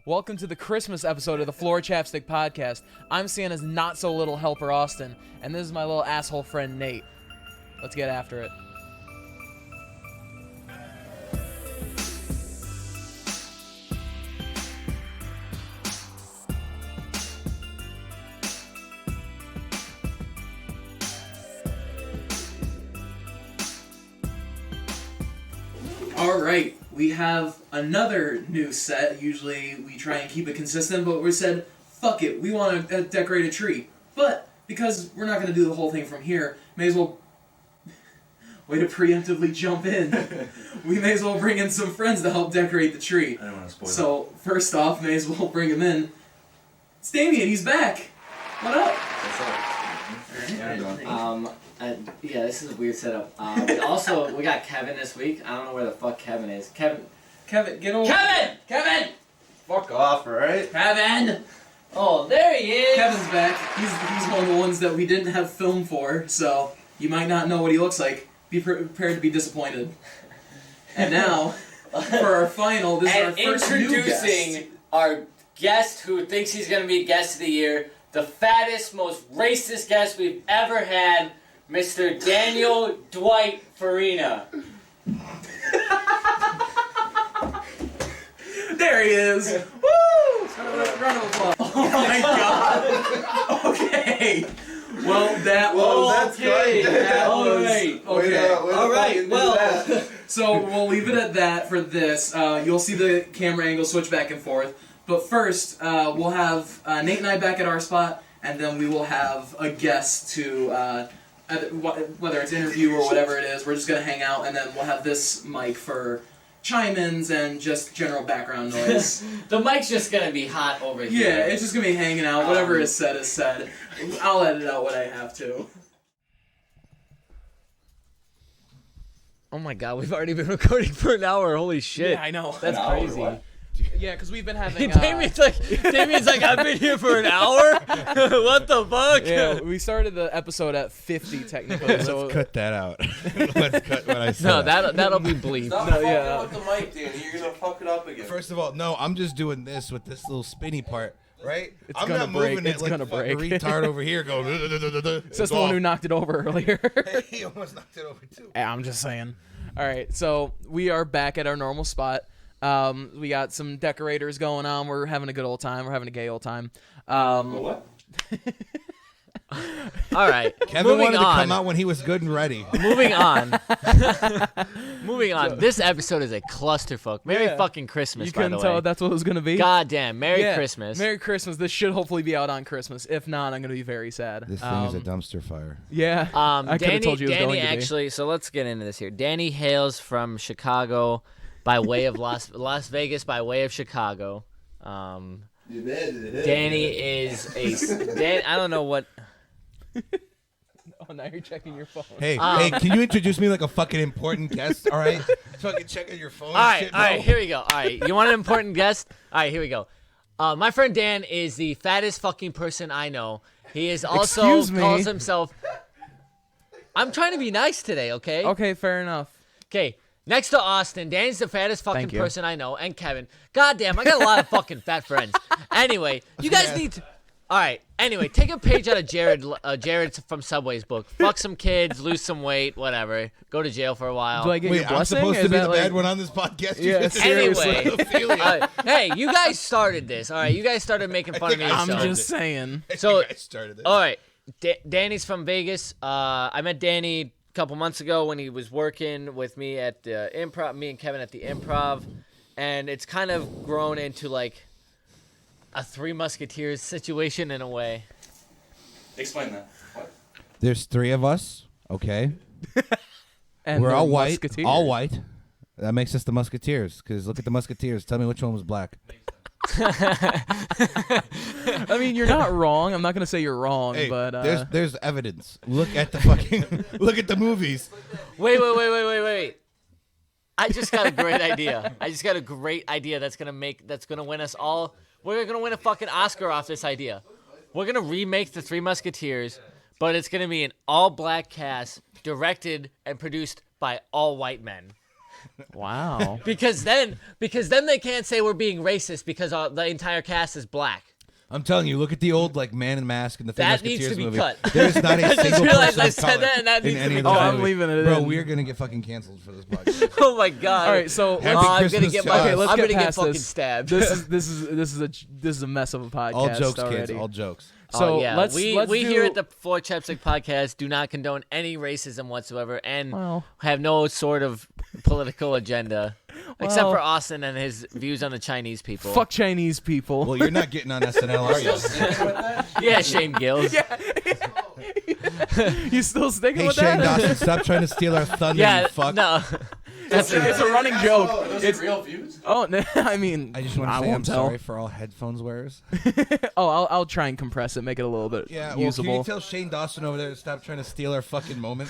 Welcome to the Christmas episode of the Floor Chapstick podcast. I'm Santa's not-so-little helper, Austin, and this is my little asshole friend, Nate. Let's get after it. All right, we have another new set. Usually we try and keep it consistent, but we said, fuck it, we want to decorate a tree. But because we're not going to do the whole thing from here, may as well... Way to preemptively jump in. We may as well bring in some friends to help decorate the tree. I don't want to spoil it. So, first off, may as well bring him in. It's Damian, he's back. What up? What's up? Yeah, this is a weird setup. We got Kevin this week. I don't know where the fuck Kevin is. Kevin, get over. Kevin! Fuck off, alright? Kevin! Oh, there he is! Kevin's back. He's one of the ones that we didn't have film for, so you might not know what he looks like. Be prepared to be disappointed. And now, for our final, this is our first new guest. Introducing our guest who thinks he's going to be guest of the year, the fattest, most racist guest we've ever had, Mr. Daniel Dwight Farina. There he is! Woo! Round of applause. Oh my god! Okay! Well, that was... Okay, that was... Okay. Alright, well... So, we'll leave it at that for this. You'll see the camera angle switch back and forth. But first, we'll have Nate and I back at our spot, and then we will have a guest to... whether it's interview or whatever it is, we're just going to hang out, and then we'll have this mic for chime-ins and just general background noise. The mic's just going to be hot over here. Yeah, it's just going to be hanging out. Whatever is said is said. I'll edit out what I have to. Oh my god, we've already been recording for an hour. Holy shit. Yeah, I know. That's crazy. Yeah, because we've been having... Damien's like, I've been here for an hour? What the fuck? Yeah, we started the episode at 50 technically, so... Let's cut that out. Let's cut what I said. No, that'll be bleeped. Stop fucking with the mic, Danny. You're going to fuck it up again. First of all, no, I'm just doing this with this little spinny part, right? I'm gonna not break. moving it It's like gonna a fucking break. retard over here going... It's just the one who knocked it over earlier. He almost knocked it over, too. Yeah, I'm just saying. All right, so we are back at our normal spot. We got some decorators going on. We're having a good old time. We're having a gay old time. What? All right. Kevin wanted to come out when he was good and ready. Moving on. Moving on. This episode is a clusterfuck. Merry fucking Christmas, You by the couldn't way. tell that's what it was going to be? God damn. Merry Yeah, Christmas. Merry Christmas. This should hopefully be out on Christmas. If not, I'm going to be very sad. This thing is a dumpster fire. Yeah. I could have told you it was Danny going to be. actually, so let's get into this here. Danny hails from Chicago by way of Las Vegas by way of Chicago. Danny is I don't know what... Oh, now you're checking your phone. Hey, can you introduce me like a fucking important guest, all right? So I can check on your phone All right, shit, all right, no? here we go. All right, you want an important guest? All right, here we go. My friend Dan is the fattest fucking person I know. He is also Excuse me? calls himself... I'm trying to be nice today, okay? Okay, fair enough. Okay, next to Austin, Danny's the fattest fucking Thank you. person I know, and Kevin. Goddamn, I got a lot of fucking fat friends. Anyway, you guys need to... All right, anyway, take a page out of Jared from Subway's book. Fuck some kids, lose some weight, whatever. Go to jail for a while. Do I get Wait, your I'm blessing? supposed to Is be that the like- bad one on this podcast? Yeah, You just- seriously. Anyway, hey, you guys started this. All right, you guys started making fun of me. I'm so- just saying. So- I started it. All right, Danny's from Vegas. I met Danny a couple months ago when he was working with me at the Improv. Me and Kevin at the Improv, and it's kind of grown into like a Three Musketeers situation in a way. Explain that. What? There's three of us, okay? And We're they're all white. musketeers. All white. That makes us the Musketeers, because look at the Musketeers. Tell me which one was black. I mean, you're not wrong. I'm not going to say you're wrong, Hey, but... there's evidence. Look at the fucking... look at the movies. Wait. I just got a great idea. That's gonna win us all. We're gonna win a fucking Oscar off this idea. We're gonna remake the Three Musketeers, but it's gonna be an all-black cast, directed and produced by all white men. Wow. Because then they can't say we're being racist because the entire cast is black. I'm telling you, look at the old like Man in Mask and the Three That needs Musketeers to be movie. cut. There's not a I just single realized person I of said color that, and that in needs to any be of cut. those I'm movies. leaving it Bro, in. we're gonna get fucking canceled for this podcast. Oh my god! All right, so Happy I'm gonna Christmas get to my, us. Okay, let's I'm get gonna get past fucking this. stabbed. this is a mess of a podcast. All jokes, already. kids. All jokes. So yeah, let's we do, here at the For Chapstick podcast do not condone any racism whatsoever, and Well. have no sort of political agenda, except Well. for Austin and his views on the Chinese people. fuck Chinese people. Well, you're not getting on SNL, are you? Yeah, Shane Gills. You still sticking Hey, with Shane that? Dawson, stop trying to steal our thunder, Yeah, you fuck. no. It's a running joke. Those It's are real views. oh no, I mean I just want to say I'm won't tell. sorry for all headphones wearers. Oh, I'll try and compress it, make it a little bit Yeah, well, can you usable. tell Shane Dawson over there to stop trying to steal our fucking moment?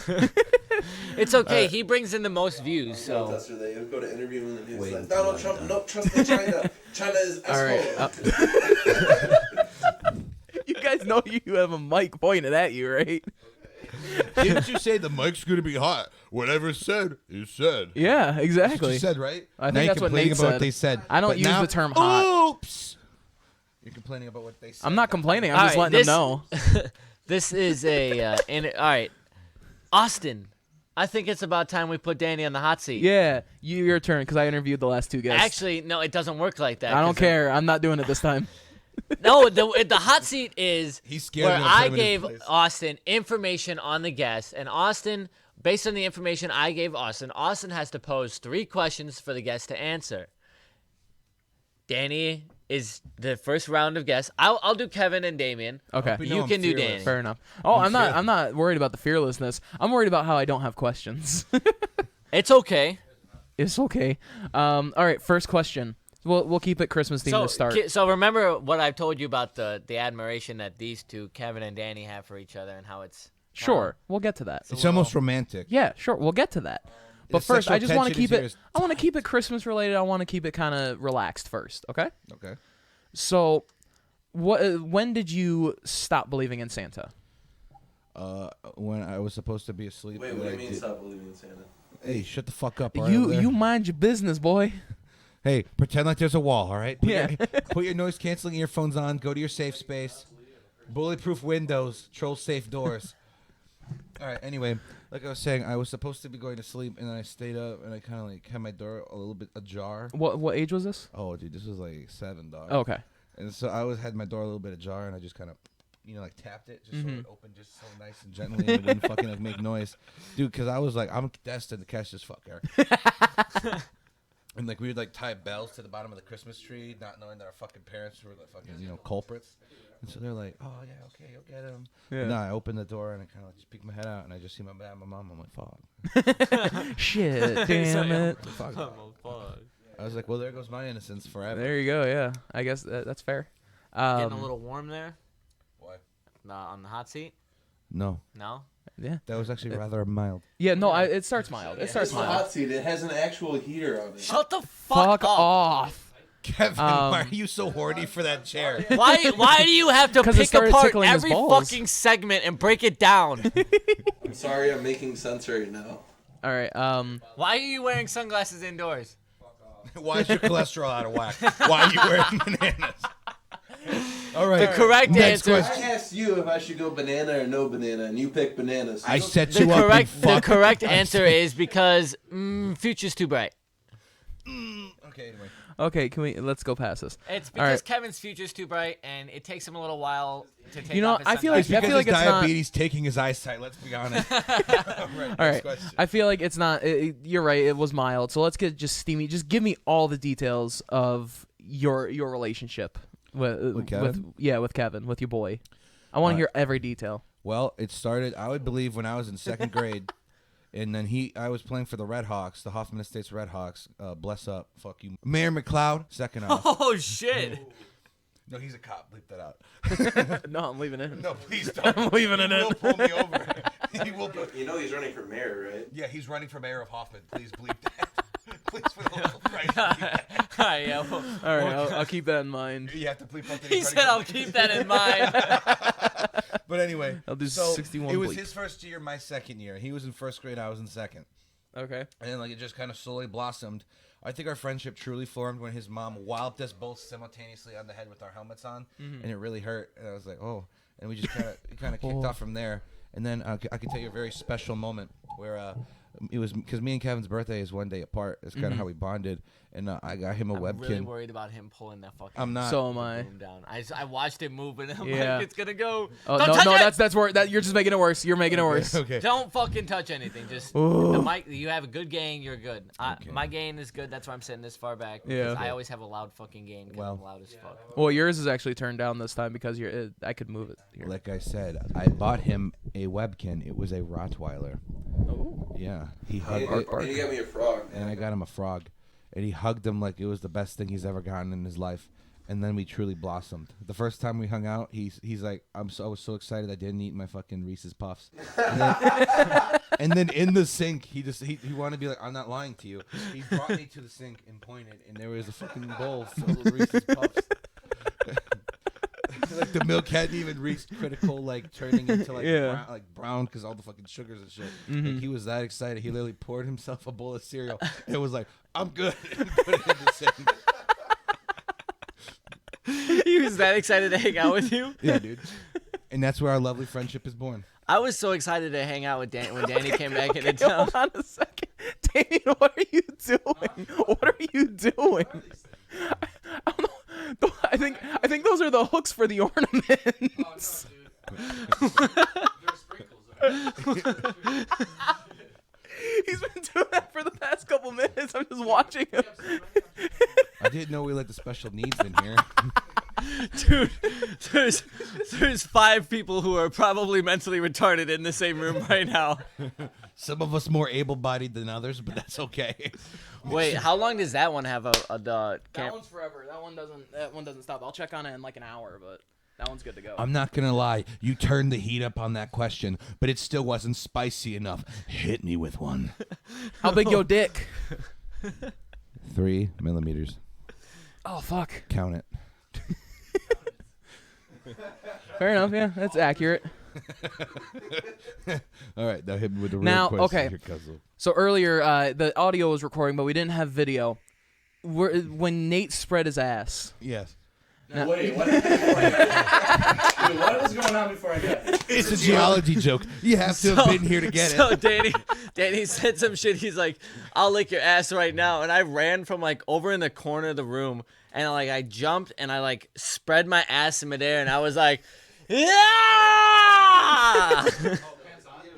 It's okay. He brings in the most views, so. That's where they go to interview him and he's Wait, like, Donald Trump, no, trust in China. China is All right. asshole. You guys know you have a mic pointed at you, right? Didn't you say the mic's gonna be hot? Whatever said is said. Yeah, That's what exactly. you said, right? I think Now you're that's what complaining Nate about what said. they said. I don't But use now- the term hot. Oops. You're complaining about what they said. I'm not complaining. I'm All just right, letting them know. This is a. All right, Austin. I think it's about time we put Danny on the hot seat. Yeah, your turn because I interviewed the last two guests. Actually, no, it doesn't work like that. I don't 'cause care. I'm not doing it this time. No, the hot seat is He's scared where me to put I him in his gave place. Austin information on the guest, and Austin, based on the information I gave Austin has to pose 3 questions for the guest to answer. Danny is the first round of guests. I'll do Kevin and Damian. Okay, we You know I'm can do fearless. Danny. fair enough. Oh, I'm not. fearless. I'm not worried about the fearlessness. I'm worried about how I don't have questions. It's okay. It's okay. All right, first question. We'll keep it Christmas themed to start. So remember what I've told you about the admiration that these two, Kevin and Danny, have for each other, and how it's Sure, we'll get to that. It's almost romantic. Yeah, sure, we'll get to that. But The first, I sexual just want to tension keep is it. yours. I want to keep it Christmas related. I want to keep it kind of relaxed first. Okay. Okay. So, when did you stop believing in Santa? When I was supposed to be asleep. Wait, and what do I you mean did- stop believing in Santa? Hey, shut the fuck up. all right, over there? You mind your business, boy. Hey, pretend like there's a wall, all right? Yeah. Put your noise canceling earphones on. Go to your safe space. Bulletproof windows. Troll safe doors. All right. Anyway, like I was saying, I was supposed to be going to sleep, and then I stayed up, and I kind of like had my door a little bit ajar. What age was this? Oh, dude, this was like 7, dog. Oh, okay. And so I had my door a little bit ajar, and I just kind of, like tapped it, just so it opened just so nice and gently, and it didn't fucking like make noise, dude. Because I was like, I'm destined to catch this fucker. And like we would like tie bells to the bottom of the Christmas tree, not knowing that our fucking parents were the fucking culprits. And so they're like, oh yeah, okay, you'll get him. Yeah. No, I opened the door and I kind of like just peeked my head out, and I just see my dad and my mom. I'm like, fuck. Shit, damn it. Fuck. I was like, well, there goes my innocence forever. There you go. Yeah, I guess that's fair. getting a little warm there. What? On the hot seat. No, No. Yeah. that was actually rather mild. Yeah. No, it starts mild. It starts It's a mild. hot seat. It has an actual heater on it. Shut the Fuck up. off. Kevin, why are you so horny for that chair? Why do you have to 'Cause it pick started apart tickling his every balls. fucking segment and break it down? I'm sorry, I'm making sense right now. All right. Why are you wearing sunglasses indoors? Why is your cholesterol out of whack? Why are you wearing bananas? All right. The correct Next answer. I question. asked you if I should go banana or no banana, and you picked banana. So I you don't- set The you up. correct You the fuck. correct answer is because future's too bright. Okay, anyway. Okay. Let's go past this. It's All because right. Kevin's future's too bright, and it takes him a little while to take You know, off his I feel like- It's sunglasses. because feel like his it's not- diabetes taking his eyesight. Let's be honest. All right. All right. I feel like it's not. You're right. It was mild. So let's get just steamy. Just give me all the details of your relationship with Kevin? with Kevin, with your boy. I want to hear every detail. Well, it started, I would believe, when I was in 2nd grade. And then I was playing for the Red Hawks, the Hoffman Estates Red Hawks. Bless up. Fuck you. Mayor McLeod, second off. Oh shit! No, he's a cop. Bleep that out. No, I'm leaving it in. No, please don't. I'm leaving it He will in. pull me over. He will. You know he's running for mayor, right? Yeah, he's running for mayor of Hoffman. Please bleep that. Please, for the love of Christ, bleep that. Alright, yeah. Well, All right, I'll keep that in mind. You have to bleep out that he he's said, running "I'll keep that in mind." But anyway, I'll do so 61 it was bleep. his first year, my second year. He was in 1st grade, I was in 2nd. Okay. And then like it just kind of slowly blossomed. I think our friendship truly formed when his mom walloped us both simultaneously on the head with our helmets on, and it really hurt. And I was like, oh, and we just kind of kicked off from there. And then I can tell you a very special moment where it was because me and Kevin's birthday is one day apart. It's kind of how we bonded, and I got him a I'm webkin. really worried about him pulling that fucking. I'm not. So am I. boom down. I watched it move, and I'm Yeah. like, it's gonna go. Oh Don't no, touch no, it! that's where you're just making it worse. You're making it worse. Okay. Don't fucking touch anything. Just Ooh. the mic. You have a good gain. You're good. Okay. My gain is good. That's why I'm sitting this far back. Yeah. because I always have a loud fucking gain. Because Well. I'm loud as fuck. Well, yours is actually turned down this time because I could move it. Here. Like I said, I bought him a webkin. It was a Rottweiler. Oh. Yeah, he hugged And it, you got me a frog. and I got him a frog, and he hugged him like it was the best thing he's ever gotten in his life. And then we truly blossomed. The first time we hung out, he's like, I was so excited I didn't eat my fucking Reese's Puffs. And then in the sink, he wanted to be like, I'm not lying to you. He brought me to the sink and pointed, and there was a fucking bowl filled with Reese's Puffs. Like the milk hadn't even reached critical, like turning into like brown because all the fucking sugars and shit. Like, he was that excited. He literally poured himself a bowl of cereal and was like, "I'm good." And put it in the sink. He was that excited to hang out with you. Yeah, dude. And that's where our lovely friendship is born. I was so excited to hang out with Dan when Danny came back into town. Hold on a second. Damian, what are you doing? What are you doing? I don't know. I think those are the hooks for the ornaments. He's been doing that for the past couple minutes. I'm just watching him. I didn't know we let the special needs in here. Dude, there's 5 people who are probably mentally retarded in the same room right now. Some of us more able-bodied than others, but that's okay. Wait, how long does that one have the That camp? one's forever. That one doesn't stop. I'll check on it in like an hour, but that one's good to go. I'm not gonna lie. You turned the heat up on that question, but it still wasn't spicy enough. Hit me with one. How big your dick? 3 millimeters. Oh fuck. Count it. Fair enough. Yeah, that's accurate. All right, now hit me with the real Now, question. okay. Here, Cuzzle. So earlier, the audio was recording, but we didn't have video. When Nate spread his ass. Yes. Now- Wait, what? Dude, what was going on before I got here? It's a geology joke. You have to have been here to get So it. Danny said some shit. He's like, "I'll lick your ass right now," and I ran from like over in the corner of the room, and like I jumped and I like spread my ass in midair, and I was like, "Yeah!"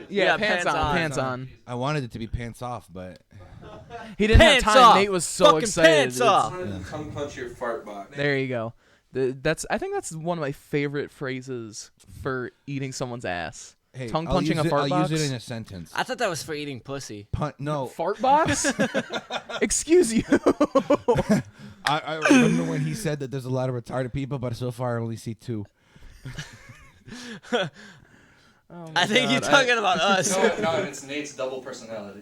Yeah, pants pants on. I wanted it to be pants off, but He didn't Pants have time. off. Nate was so Fucking excited. pants off. I wanted to tongue punch your fart box. There you go. I think that's one of my favorite phrases for eating someone's ass. hey, Tongue I'll punching use a it- fart I'll box. use it in a sentence. I thought that was for eating pussy. No, Fart box? Excuse you. I remember when he said that there's a lot of retarded people, but so far I only see 2. I think you're talking about us. No, it's Nate's double personality.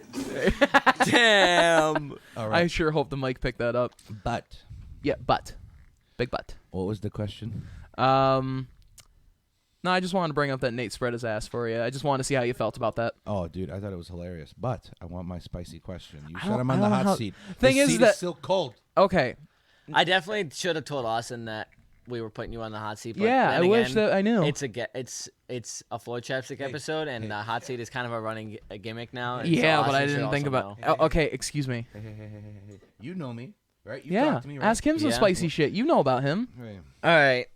Damn. All I right, sure hope the mic picked that up. but Yeah, butt. Big butt. what was the question? No, I just wanted to bring up that Nate spread his ass for you. I just wanted to see how you felt about that. Oh, dude, I thought it was hilarious. But I want my spicy question. You I said don't- I'm I on the don't know hot how- seat. Thing the is seat that- is still cold. Okay. I definitely should have told Austin that we were putting you on the hot seat. But Yeah, then I wish again, that I knew. It's a floor chapstick episode, and the hot seat is kind of a running gimmick now. and so Yeah, but Austin I should didn't think also about. know. Oh, okay, excuse me. Hey. You know me, right? You Yeah, talked to me, right? ask him some Yeah. spicy shit. You know about him. Right. All right.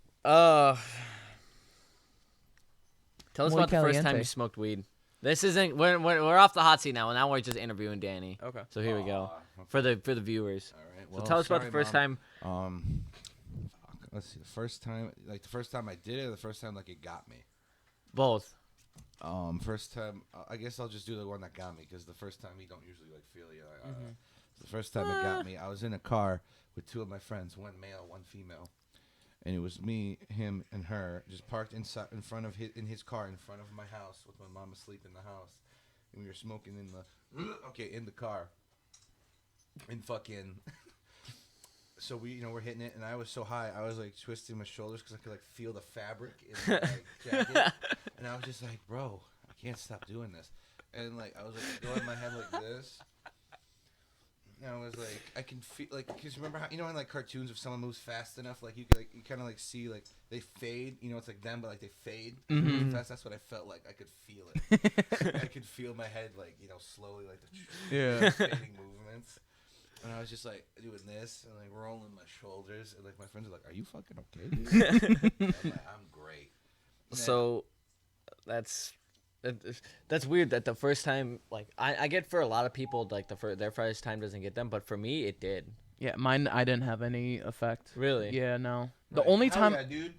Tell us Muy about the first time caliente. you smoked weed. This isn't. We're off the hot seat now. Now we're just interviewing Danny. Okay. So here we go for the viewers. All right. So Well, tell us about sorry, the first Mom. time. Let's see. The first time I did it, or the first time like it got me. Both. First time, I guess I'll just do the one that got me because the first time you don't usually like feel you. The first time it got me, I was in a car with 2 of my friends, one male, one female, and it was me, him, and her, just parked in front of his car in front of my house with my mom asleep in the house, and we were smoking in the car, and fucking. So we're hitting it, and I was so high, I was like twisting my shoulders because I could like feel the fabric in my jacket, and I was just like, bro, I can't stop doing this, and like I was like going my head like this, I was like, I can feel like, cause remember how in like cartoons, if someone moves fast enough, like you kind of like see like they fade. It's like them, but like they fade really fast. That's what I felt like. I could feel it. I could feel my head like slowly like the fading movements. And I was just like doing this and like rolling my shoulders, and like my friends are like, "Are you fucking okay, dude?" I'm like, "I'm great." So that's weird that the first time, like I get for a lot of people, like their first time doesn't get them, but for me it did. Yeah, mine. I didn't have any effect. Really? Yeah, no. The Like, only hell time. yeah, dude.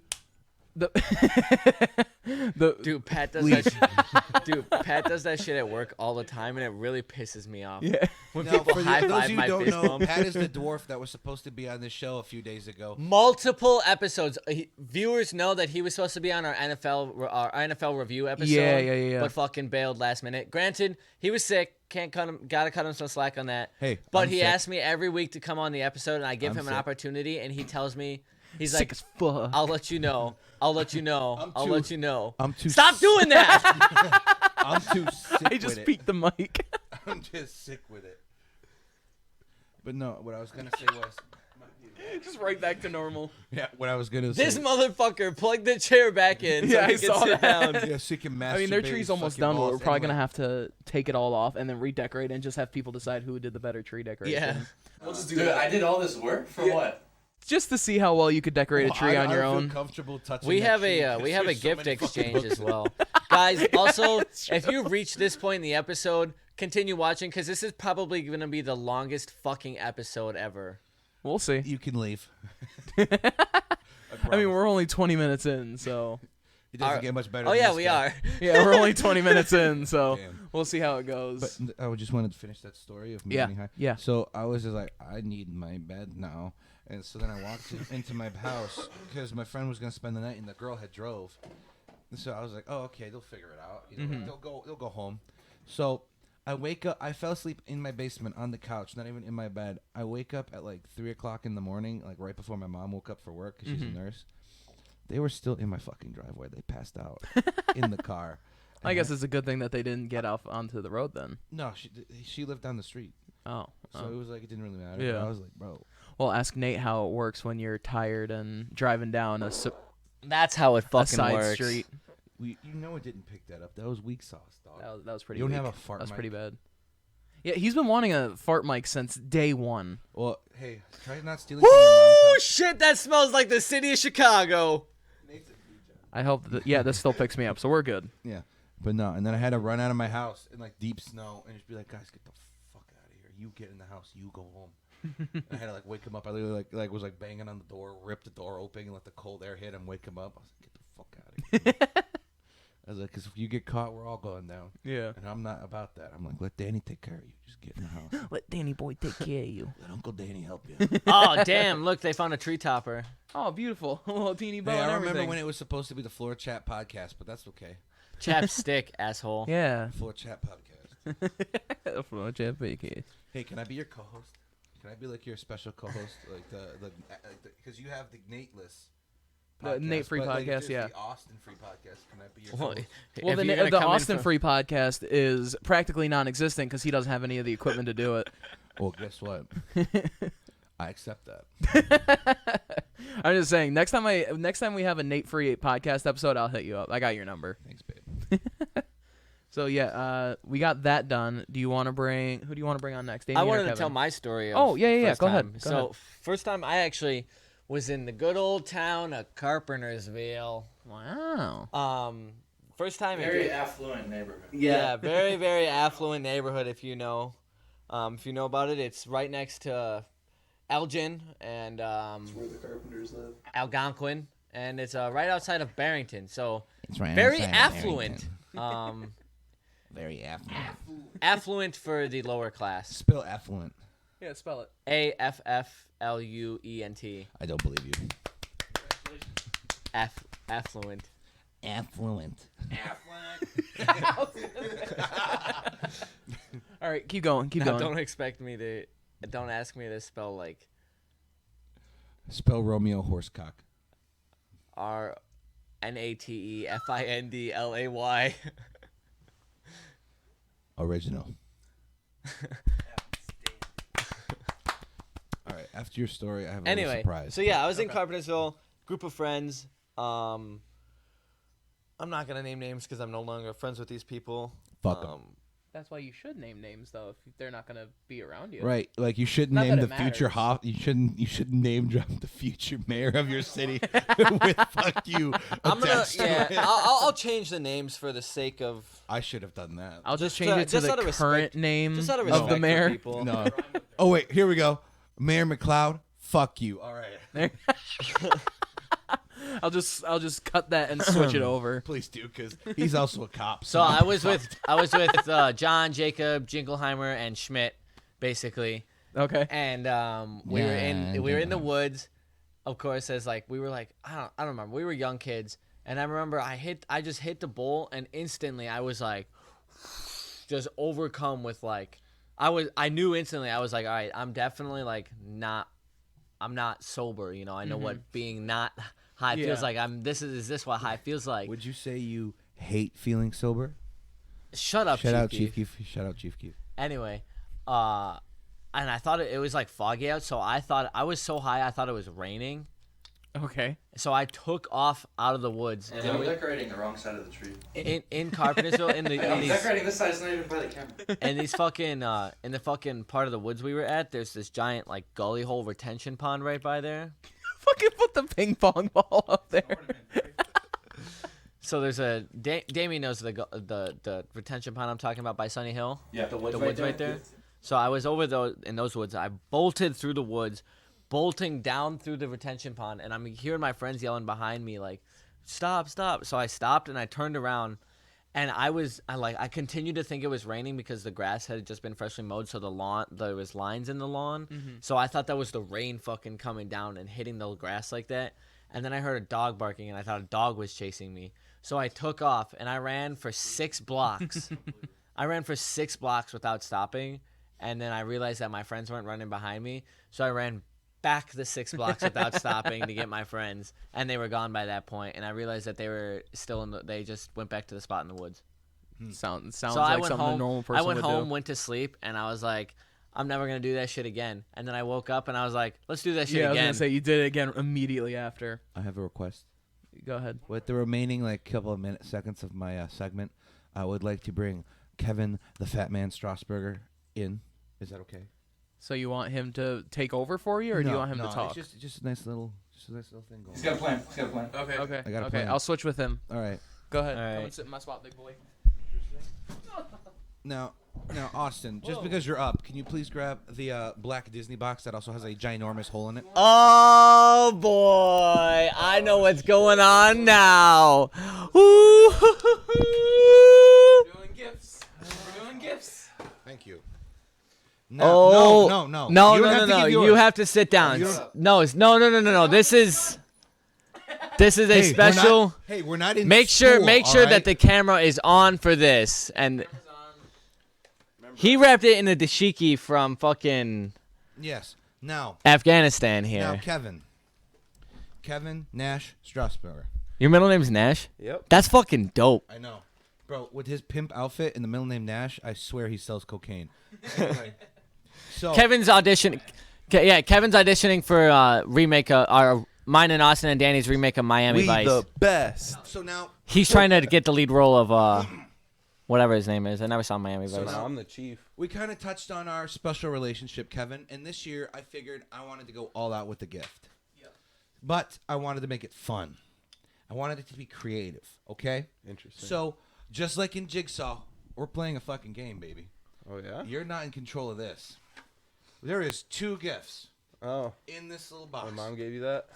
Dude, Pat does that. Dude, Pat does that shit at work all the time, and it really pisses me off. Yeah. When No, people for high those five of you my who don't fist know, bump. Pat is the dwarf that was supposed to be on this show a few days ago. Multiple episodes. Viewers know that he was supposed to be on our NFL review episode. Yeah. But fucking bailed last minute. Granted, he was sick. Gotta cut him some slack on that. Hey, but I'm he sick. asked me every week to come on the episode, and I give I'm him an sick. opportunity, and he tells me, he's Sick like, as fuck. I'll let you know. I'll let you know. I'll let you know. I'm too. Stop doing that. I'm too sick I just with it. peeked the mic. I'm just sick with it. But no, what I was gonna say was. Just right back to normal. Yeah, what I was gonna This say. motherfucker plugged the chair back in so Yeah, he I could saw sit that. down. Yeah, so you can masturbate I mean, their tree's his almost fucking done, but we're balls probably anyway. gonna have to take it all off and then redecorate and just have people decide who did the better tree decoration. Yeah. We'll just do that. I did all this work for what? Just to see how well you could decorate a tree on your I own. feel comfortable touching We that have tree a 'cause we have a there's so gift many fucking exchange hooks as in it. well, guys. Also, that's if you reach this point in the episode, continue watching because this is probably gonna be the longest fucking episode ever. We'll see. You can leave. I mean, we're only 20 minutes in, so It doesn't get much better. Oh than yeah, this we guy. are. yeah, we're only 20 minutes in, so Damn. we'll see how it goes. But I just wanted to finish that story of me Yeah, getting high. yeah. So I was just like, I need my bed now, and so then I walked into my house because my friend was gonna spend the night, and the girl had drove. And so I was like, oh okay, they'll figure it out. They'll go home. So I wake up. I fell asleep in my basement on the couch, not even in my bed. I wake up at like 3:00 in the morning, like right before my mom woke up for work because she's a nurse. They were still in my fucking driveway. They passed out in the car. I And guess it's a good thing that they didn't get off onto the road then. no, she lived down the street, Oh. so it was like it didn't really matter. Yeah. But I was like, bro. Well, ask Nate how it works when you're tired and driving down a That's how it fucking side works. street. You know it didn't pick that up. That was weak sauce, dog. That was pretty You don't weak. have a fart That was mic? pretty bad. Yeah, he's been wanting a fart mic since day one. Well, hey, try not stealing from your mom's Woo! house. Shit, that smells like the city of Chicago. I hope that, yeah, this still picks me up, so we're good. Yeah, but no. And then I had to run out of my house in like deep snow and just be like, guys, get the fuck out of here. You get in the house. You go home. And I had to like wake him up. I literally like was like banging on the door, ripped the door open, and let the cold air hit him, wake him up. I was like, get the fuck out of here. I was like, because if you get caught, we're all going down. Yeah. And I'm not about that. I'm like, let Danny take care of you. Just get in the house. Let Danny boy take care of you. Let Uncle Danny help you. Oh damn! Look, they found a tree topper. Oh, beautiful. A little teeny bow Hey, and I remember everything. when it was supposed to be the Floor Chat podcast, but that's okay. Chapstick, asshole. Yeah. Floor Chat podcast. From JFK. Hey, can I be your co-host? Can I be like your special co-host, like the because you have the Nate list. The Nate free but, like, podcast, there's yeah. The Austin free podcast. Can I be your Well, co-host? Well, if you're gonna the come in Austin for- Free podcast is practically non-existent because he doesn't have any of the equipment to do it. Well, guess what? I accept that. I'm just saying, next time we have a Nate Free podcast episode, I'll hit you up. I got your number. Thanks, babe. So yeah, we got that done. Who do you want to bring on next? I Damien or wanted to Kevin? tell my story. Of Oh, yeah. first Go ahead. time. Go So ahead. first time I actually was in the good old town of Carpentersville. Wow. First time. Very affluent neighborhood. Yeah, very very affluent neighborhood. If you know about it, it's right next to Elgin and Where the Carpenters live. Algonquin, and it's right outside of Barrington. So It's right very outside of affluent. Very affluent. Affluent for the lower class. Spell affluent. Yeah, spell it. AFFLUENT. I don't believe you. Affluent. Affluent. All right, keep going. Keep Now, going. don't ask me to spell like Spell Romeo horsecock. RNATEFINDLAY. After your story, I have a little Anyway, surprise. so yeah, I was in Carpentersville, group of friends. I'm not gonna name names because I'm no longer friends with these people. Fuck 'em. That's why you should name names, though, if they're not gonna be around you. Right, like you shouldn't Not name that the it future matters. You shouldn't name drop the future mayor of your city with "fuck you" I'm gonna attached to it. I'll change the names for the sake of I should have done that. I'll just Just, change it to just out the of respect- current name just out of of respect the for mayor. people. No. Oh wait, here we go. Mayor McLeod, fuck you. All right. I'll just cut that and switch it over. Please do, because he's also a cop. So I was with John, Jacob, Jingleheimer, and Schmidt, basically, Okay. and we were in the woods, of course. As like we were like I don't remember. We were young kids, and I remember I just hit the bowl, and instantly I was like, just overcome with like I knew instantly. I was like, all right, I'm definitely like I'm not sober. You know, I know what being not high feels Yeah. like. Is this what high feels like? Would you say you hate feeling sober? Shut up, Shout out Chief Chief Keef. Shout out Chief Keef. Anyway, and I thought it was like foggy out, so I thought I was so high I thought it was raining. Okay. So I took off out of the woods And I'm decorating the wrong side of the tree. in Carpentersville in I'm these decorating this side, it's not even by the camera. and these fucking in the fucking part of the woods we were at. There's this giant like gully hole retention pond right by there. Fucking put the ping pong ball up there. So there's a Damian knows the retention pond I'm talking about by Sunny Hill. Yeah, The woods right there. So I was over in those woods. I bolted through the woods, bolting down through the retention pond, and I'm hearing my friends yelling behind me like, "Stop, stop!" So I stopped and I turned around, and I continued to think it was raining because the grass had just been freshly mowed, so there was lines in the lawn. So I thought that was the rain fucking coming down and hitting the grass like that. And then I heard a dog barking, and I thought a dog was chasing me. So I took off and I ran for 6 blocks. I ran for 6 blocks without stopping. And then I realized that my friends weren't running behind me. So I ran back the 6 blocks without stopping to get my friends. And they were gone by that point. And I realized that they were still they just went back to the spot in the woods. Sounds So like I went something home. a normal person I went would home, do. went to sleep, and I was like, I'm never going to do that shit again. And then I woke up and I was like, let's do that shit Yeah, I was again. gonna say you did it again immediately after. I have a request. Go ahead. With the remaining like couple of seconds of my segment, I would like to bring Kevin the Fat Man Strasburger in. Is that okay? So you want him to take over for you, or do you want him no, to talk? It's just a nice little thing going. He's got a plan. He's got a plan. Okay. I got a Okay. plan. I'll switch with him. All right. Go ahead. All right. Come and sit in my spot, big boy. Now, Austin, just because you're up, can you please grab the black Disney box that also has a ginormous hole in it? Oh boy, I know what's going on now. Ooh. Doing gifts. We're doing gifts. Thank you. Oh No. No, You don't have to give You yours. have to sit down. You don't- No. This is a Hey, special. we're not in Make sure school, all that right? the camera is on for this. And he wrapped it in a dashiki from fucking Yes. Now, Afghanistan here. Kevin Nash Strasburger. Your middle name's Nash? Yep. That's fucking dope. I know. Bro, with his pimp outfit and the middle name Nash, I swear he sells cocaine. Anyway, so Kevin's auditioning for remake mine and Austin and Danny's remake of Miami We Vice. the best. so now He's trying to get the lead role of whatever his name is. I never saw Miami So Vice. now I'm the chief. we kind of touched on our special relationship, Kevin, and this year I figured I wanted to go all out with the gift. But I wanted to make it fun. I wanted it to be creative, okay? Interesting. So, just like in Jigsaw, we're playing a fucking game, baby. Oh yeah. You're not in control of this. There is 2 gifts Oh, in this little my box. mom gave you that.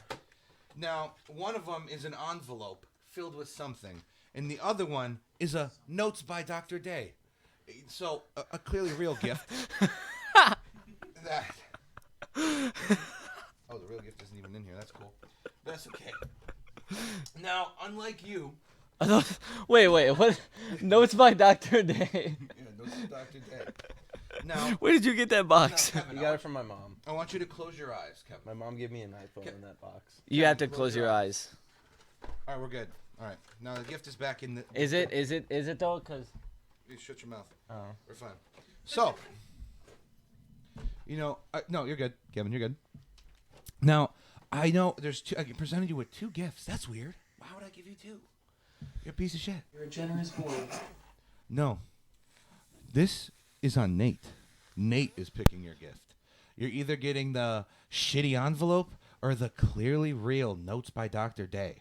Now, one of them is an envelope filled with something, and the other one is a notes by Dr. Day. So, a clearly real gift. That. Oh, the real gift isn't even in here. That's cool. That's okay. Now, unlike you, Wait, what? Notes by Dr. Day. yeah, notes by Dr. Day. Now, Where did you get that box? Kevin, You got it from my mom. I want you to close your eyes, Kevin. My mom gave me an iPhone in that box. You have to close your eyes. All right, we're good. All right, now the gift is back in the. Is it though? Cause You shut your mouth. oh. We're fine. So, no, you're good, Kevin. You're good. Now, I know there's two. I presented you with 2 gifts. That's weird. Why would I give you 2? You're a piece of shit. You're a generous boy. No. This is on Nate. Nate is picking your gift. You're either getting the shitty envelope or the clearly real Notes by Dr. Day.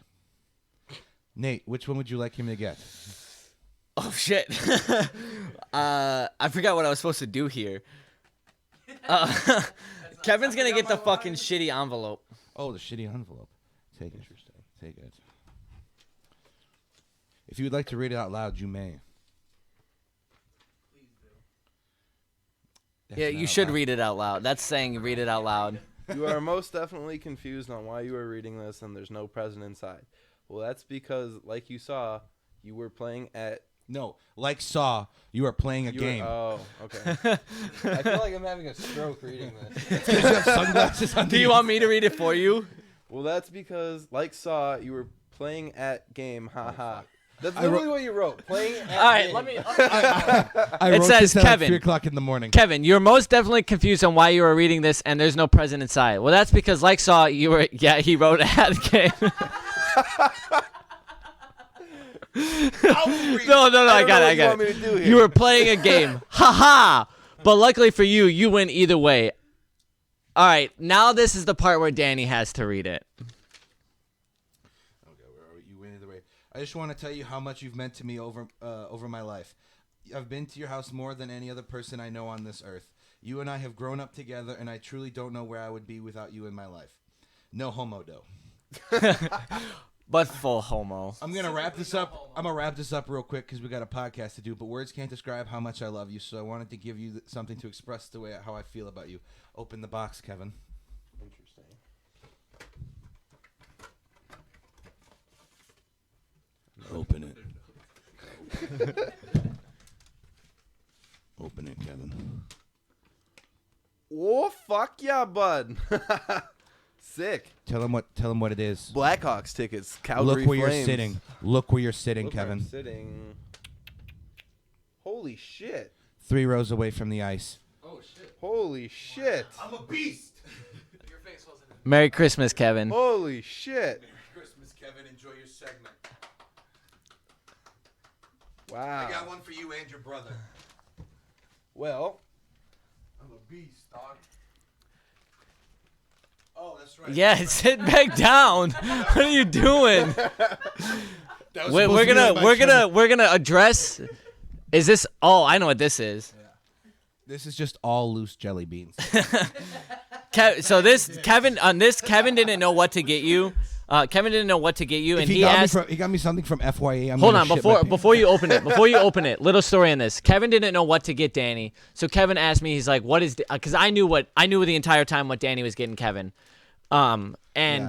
Nate, which one would you like him to get? Oh shit! I forgot what I was supposed to do here. Kevin's gonna get the fucking shitty envelope. Oh, the shitty envelope. Take it. Take it. If you would like to read it out loud, you may. That's Yeah, not you out should loud. read it out loud. That's saying read it out loud. You are most definitely confused on why you are reading this and there's no present inside. Well, that's because, like you saw, you were playing at... No, like Saw, you are playing a game. Oh, okay. I feel like I'm having a stroke reading this. You have sunglasses on. Do you want me to read it for you? Well, that's because, like Saw, you were playing at game. Haha. That's I literally what you wrote. Playing at All right, game. let me. I It wrote says, this at like Kevin. 3 o'clock in the morning. Kevin, you're most definitely confused on why you are reading this, and there's no present inside. Well, that's because, like Saw, you were. Yeah, he wrote at the game. No, I got it. You want me to do here? You were playing a game. Ha! But luckily for you, you win either way. All right, now this is the part where Danny has to read it. Okay, where are we? You win either way. I just want to tell you how much you've meant to me over my life. I've been to your house more than any other person I know on this earth. You and I have grown up together, and I truly don't know where I would be without you in my life. No homo, though. But full homo. I'm gonna wrap this up. I'm gonna wrap this up real quick because we got a podcast to do. But words can't describe how much I love you. So I wanted to give you something to express the way how I feel about you. Open the box, Kevin. Interesting. Open it. Open it, Kevin. Oh, fuck yeah, bud. Sick. Tell him what it is. Blackhawks tickets. Calgary Look where Flames. you're sitting. Look where you're sitting, Look where Kevin. I'm sitting. Holy shit. 3 rows away from the ice. Oh shit. Holy shit. I'm a beast. Your face wasn't. Merry Christmas, Kevin. Holy shit. Merry Christmas, Kevin. Enjoy your segment. Wow. I got one for you and your brother. Well, I'm a beast, dog. Oh, that's right. Yeah, sit back down. What are you doing? We're gonna address. Is this? Oh, I know what this is. This is just all loose jelly beans. Kevin didn't know what to get you. Kevin didn't know what to get you, and he asked. He got me something from FYA. Hold on, before you open it, little story on this. Kevin didn't know what to get Danny, so Kevin asked me. He's like, "What is?" Because I knew the entire time what Danny was getting Kevin. And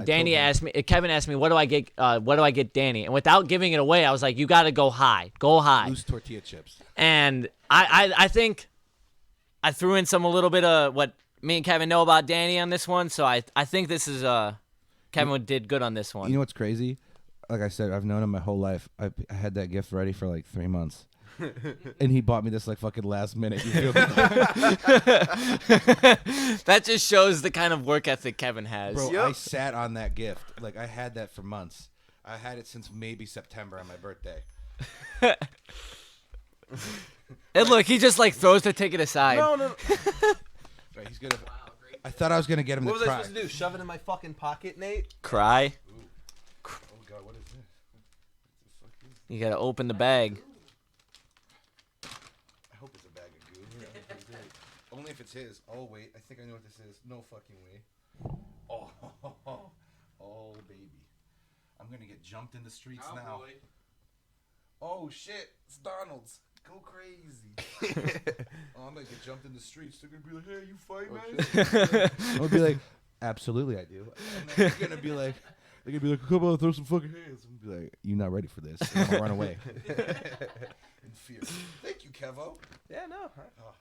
Kevin asked me, "What do I get? What do I get Danny?" And without giving it away, I was like, "You got to go high, Loose tortilla chips. And I think I threw in a little bit of what me and Kevin know about Danny on this one, so I think this is Kevin did good on this one. You know what's crazy? Like I said, I've known him my whole life. I had that gift ready for like 3 months. And he bought me this like fucking last minute. You feel me? That just shows the kind of work ethic Kevin has. Bro, Yep. I sat on that gift. Like I had that for months. I had it since maybe September on my birthday. And look, he just like throws the ticket aside. no. Right, he's gonna. I thought I was gonna get him What to was I cry. supposed to do? Shove it in my fucking pocket, Nate? Cry. Oh god, what is this? You gotta open the bag. I hope it's a bag of goo. Only if it's his. Oh wait, I think I know what this is. No fucking way. Oh baby, I'm gonna get jumped in the streets now. Boy. Oh shit, it's Donald's. Go crazy. I'm gonna get jumped in the streets. They're gonna be like, "Hey, you fight, man?" I'm gonna be like, "Absolutely, I do." And then they're gonna be like, "Come on, throw some fucking hands." I'm gonna be like, "You're not ready for this." And I'm gonna run away in fear. Thank you, Kevo. Yeah, no.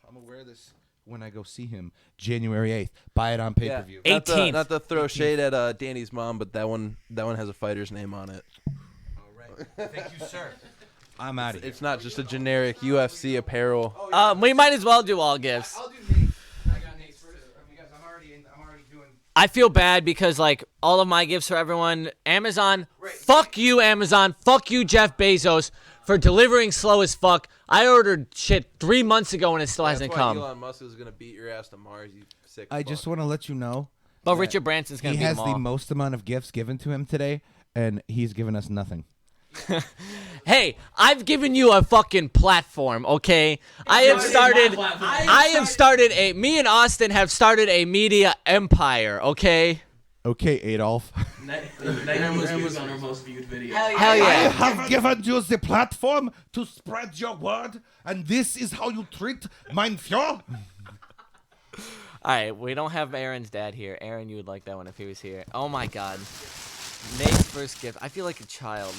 I'm gonna wear this when I go see him January 8th. Buy it on pay-per-view. Yeah. Not to, 18th. not to throw shade at Danny's mom, but that one has a fighter's name on it. All right. Thank you, sir. I'm out of here. It's not just a generic UFC apparel. We might as well do all gifts. I'll do Nate. I got Nate's first because I'm already doing I feel bad because like all of my gifts for everyone, Amazon, fuck you, Amazon, fuck you, Jeff Bezos, for delivering slow as fuck. I ordered shit 3 months ago and it still hasn't come. Elon Musk is gonna beat your ass to Mars. You sick. I just want to let you know But Richard Branson's gonna he beat has them all. the most amount of gifts given to him today, and he's given us nothing. Hey, I've given you a fucking platform, okay? Me and Austin have started a media empire, okay? Okay, Adolf. 90 views on our most viewed video. Hell I yeah. have given you the platform to spread your word, and this is how you treat mein Führer. All right, we don't have Aaron's dad here. Aaron, you would like that one if he was here. Oh my God. Nate's first gift. I feel like a child.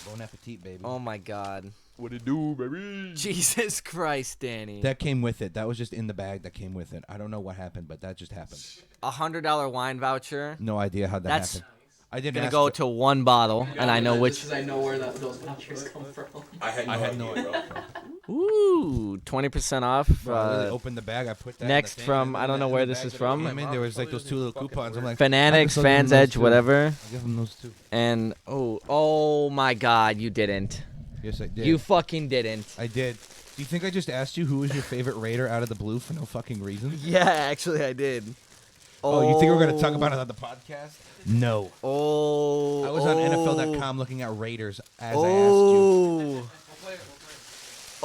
Bon appetit, baby. Oh my God. What it do, baby? Jesus Christ, Danny. That came with it. That was just in the bag that came with it. I don't know what happened, but that just happened. $100 wine voucher. No idea how that That's happened. I didn't gonna ask go for- to one bottle, and I know which. Because I know where those vouchers come from. I had no idea. Ooh, 20% off. Bro, I really opened the bag. I put that. in the next thing, from- and I don't know in where the this bag is that from. it came in, there was like those two little coupons. I'm like, Fanatics, I guess I'll give Fans him those Edge, two. whatever. I'll give him those two. And oh my God, you didn't. Yes, I did. You fucking didn't. I did. Do you think I just asked you who was your favorite Raider out of the blue for no fucking reason? Yeah, actually, I did. Oh, you think we're gonna talk about it on the podcast? No. Oh. I was on NFL.com looking at Raiders as I asked you. Oh.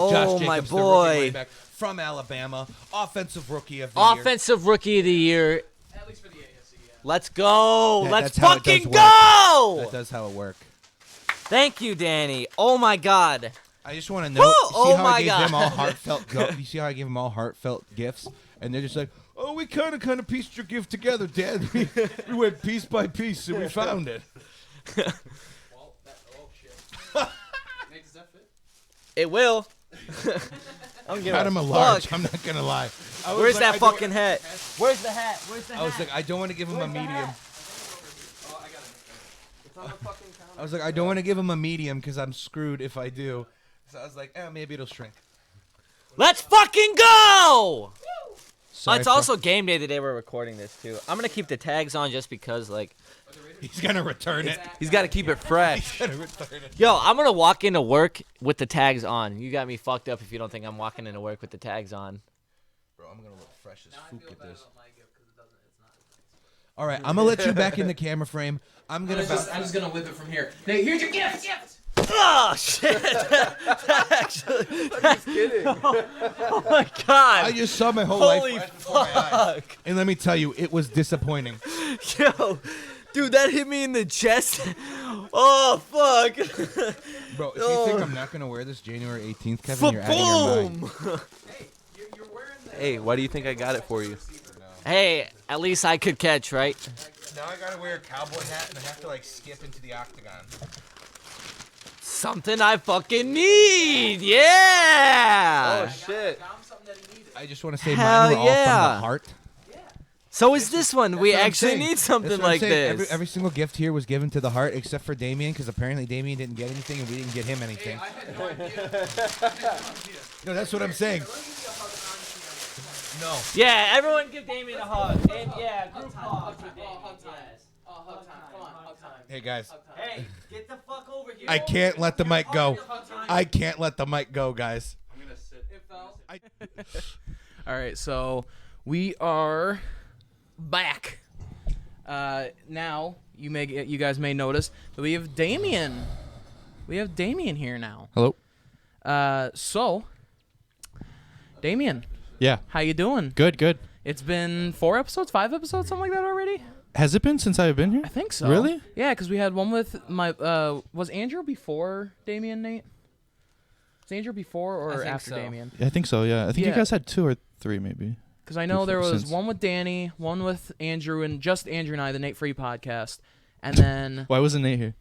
Oh, Josh my Jacobs, the rookie boy. running back from Alabama, offensive rookie of the year. Offensive rookie of the year. At least for the AFC, yeah. Let's go. Yeah, Let's that's how it does fucking work. go. That does how it work. Thank you, Danny. Oh my God. I just want to know. Woo! See Oh how my I gave God. them all heartfelt. You see how I gave them all heartfelt gifts, and they're just like, "Oh, we kind of pieced your gift together, Dad. We went piece by piece, and we found it." Well, shit. Nate, does that fit? It will. I'm Got him a large. fuck. I'm not gonna lie. I was Where's like, that I don't- fucking hat? Where's the hat? Where's the hat? I was like, I don't want to give him a medium. Oh, I got it. It's on the fucking counter. I was like, I don't want to give him a medium because I'm screwed if I do. So I was like, maybe it'll shrink. Let's fucking go! Sorry It's for- also game day the day we're recording this too. I'm gonna keep the tags on just because, like, He's gonna return it. He's got to keep it fresh. yo, I'm gonna walk into work with the tags on. You got me fucked up if you don't think I'm walking into work with the tags on. Bro, I'm gonna look fresh as fuck at this. All right, I'm gonna let you back in the camera frame. I'm I'm gonna. just gonna whip it from here. Nate, here's your gift. Oh shit! Actually, Just kidding. oh my God! I just saw my whole Holy life flash before my eyes. fuck! And let me tell you, it was disappointing. Yo, dude, that hit me in the chest. Oh fuck! Bro, if you think I'm not gonna wear this January 18th, Kevin, you're out of your mind. Boom! You're wearing the. Hey, why do you think I got it for you? Hey, at least I could catch, right? Now I gotta wear a cowboy hat and I have to like skip into the octagon. Something I fucking need. Yeah. Oh shit! Found something that he needed. I just want to say Hell mine were all yeah. from the heart. So is this one? We That's what I'm actually saying. need That's something what I'm like saying. this. Every single gift here was given to the heart, except for Damian, because apparently Damian didn't get anything and we didn't get him anything. I had no idea. No, that's what I'm saying. No. Yeah, everyone give Damian a hug. And yeah, group hug for Damian. Yes. Oh, hug time. Come on, hug time. Hey guys, Hey, get the fuck over here. I can't let the mic go. I can't let the mic go, guys. It fell. All right, so we are back. Now you guys may notice that we have Damian. We have Damian here now. Hello. So Damian, Yeah. how you doing? Good. Good. It's been 4 episodes, 5 episodes, something like that already. Has it been since I've been here? I think so. Really? Yeah, because we had one with my. Was Andrew before Damian, Nate? Was Andrew before or I think after so. Damian? I think so. Yeah. I think Yeah. you guys had 2 or 3 maybe. Because I know there was Since- one with Danny, one with Andrew, and just Andrew and I, the Nate Free podcast, and then Why wasn't Nate here?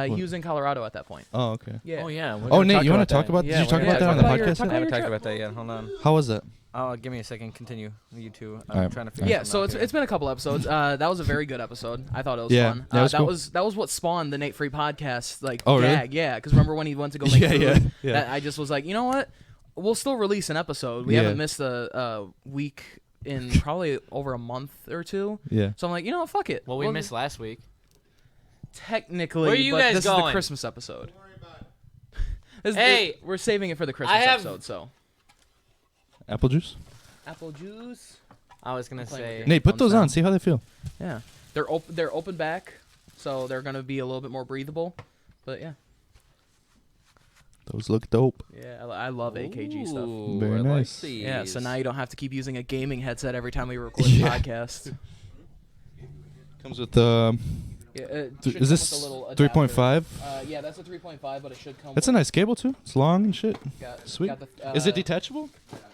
he was in Colorado at that point. Oh, okay. Yeah. Oh yeah. Oh, Nate, you want to talk about? Yeah, Did you talk we're about that gonna on the talk about your- podcast? talk yet? I haven't your talked trip. about that yet. Hold on. How was that? Oh, give me a second. Continue. You two. I'm Alright. trying to figure Yeah, something so out it's been a couple episodes. That was a very good episode. I thought it was Yeah, fun. that was cool. that was what spawned the Nate Free podcast like Oh, really? gag. Yeah, because remember when he went to go make Yeah, food? yeah. I just was like, you know what? We'll still release an episode. We Yeah. haven't missed a week in probably over a month or two. Yeah. So I'm like, fuck it. Well, we missed last week. Technically, Where are you but guys this is going? the Christmas episode. Hey, we're saving it for the Christmas episode. So Apple juice. apple juice. I was gonna Playing with say. your Nate, put headphones those on. now. See how they feel. Yeah, they're open back, so they're gonna be a little bit more breathable. But yeah, Those look dope. yeah, I love AKG stuff. Ooh, Very I like nice. these. Yeah, so now you don't have to keep using a gaming headset every time we record the podcast. Comes with Yeah, it Th- should is come this with a little adapter. 3.5? Yeah, that's a 3.5, but it should come. That's a with, nice cable too. It's long and shit. Got, Sweet. Got the, Is it detachable?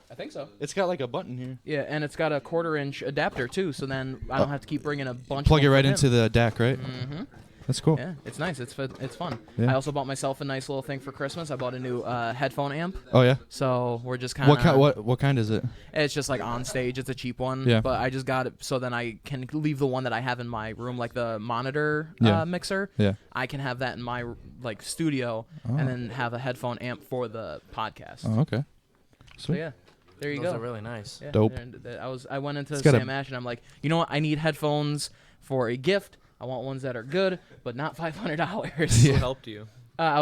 I think so. It's got like a button here. Yeah, and it's got a 1/4-inch adapter too, so then I don't have to keep bringing a bunch. Plug of it them right for into him. the DAC, right? Mm-hmm. That's cool. Yeah, it's nice. It's fun. Yeah. I also bought myself a nice little thing for Christmas. I bought a new headphone amp. Oh yeah. So we're just kind of. What kind is it? It's just like on stage. It's a cheap one. Yeah. But I just got it so then I can leave the one that I have in my room, like the monitor Yeah. mixer. Yeah. I can have that in my like studio, Oh. and then have a headphone amp for the podcast. Oh, okay. So Sweet. yeah, there you Those go. are really nice. Yeah, Dope. and I went into It's got a- Sam Ash and I'm like, you know what? I need headphones for a gift. I want ones that are good, but not $500. Who helped you? I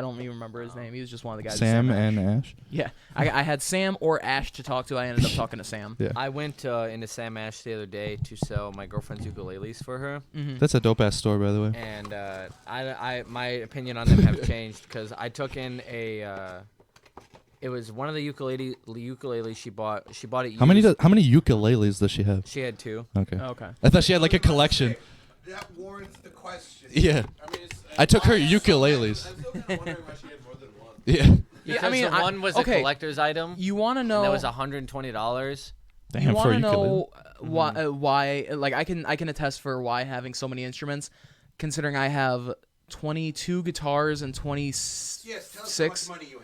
don't even remember his name. He was just one of the guys. at Sam Ash. and Ash. Yeah, I had Sam or Ash to talk to. I ended up talking to Sam. Yeah. I went into Sam Ash the other day to sell my girlfriend's ukuleles for her, Mm-hmm. That's a dope ass store, by the way. and my opinion on them have changed because I took in a. It was one of the ukuleles she bought. She bought it. How many used. how many ukuleles does she have? She had 2. Okay. Okay. I thought she had like a collection. That warrants the question. Yeah. I mean, I took her I'm ukuleles. still kind of wondering why she had more than one. Yeah. Because I mean, the one was okay. a collector's item. You want to And know? that was $120. you Damn, for want a to ukulele. know why? Like I can attest for why having so many instruments, considering I have 22 guitars and 26. Yes, tell us how much money you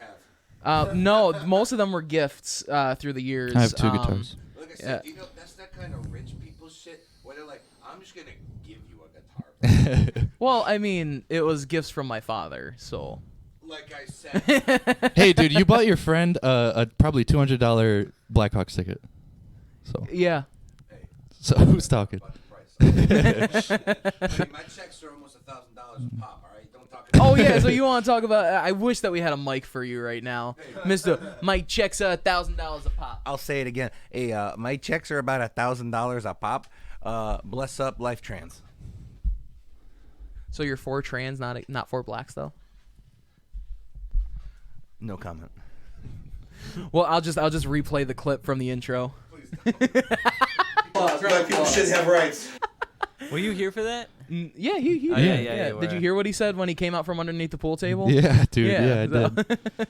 have. No, most of them were gifts through the years. I have 2 guitars. Like I said, Yeah. you know, that's that kind of rich people shit where they're like, I'm just going to give you a guitar. Well, I mean, it was gifts from my father, so. Like I said, Hey, dude, you bought your friend a probably $200 Blackhawks ticket. Yeah. So who's talking? about the price. I mean, my checks are almost $1,000 a pop, all right? Don't talk about Oh yeah, so you want to talk about? I wish that we had a mic for you right now, Mister. Mike checks $1,000 a pop. I'll say it again. Hey, my checks are about $1,000 a pop. Bless up, Life Trans. So you're for trans, not for blacks though. No comment. Well, I'll just replay the clip from the intro. Black people should have rights. Were you here for that? Yeah, he Oh, yeah, you Did you were. hear what he said when he came out from underneath the pool table? Yeah, dude. Yeah, Yeah, I so- did.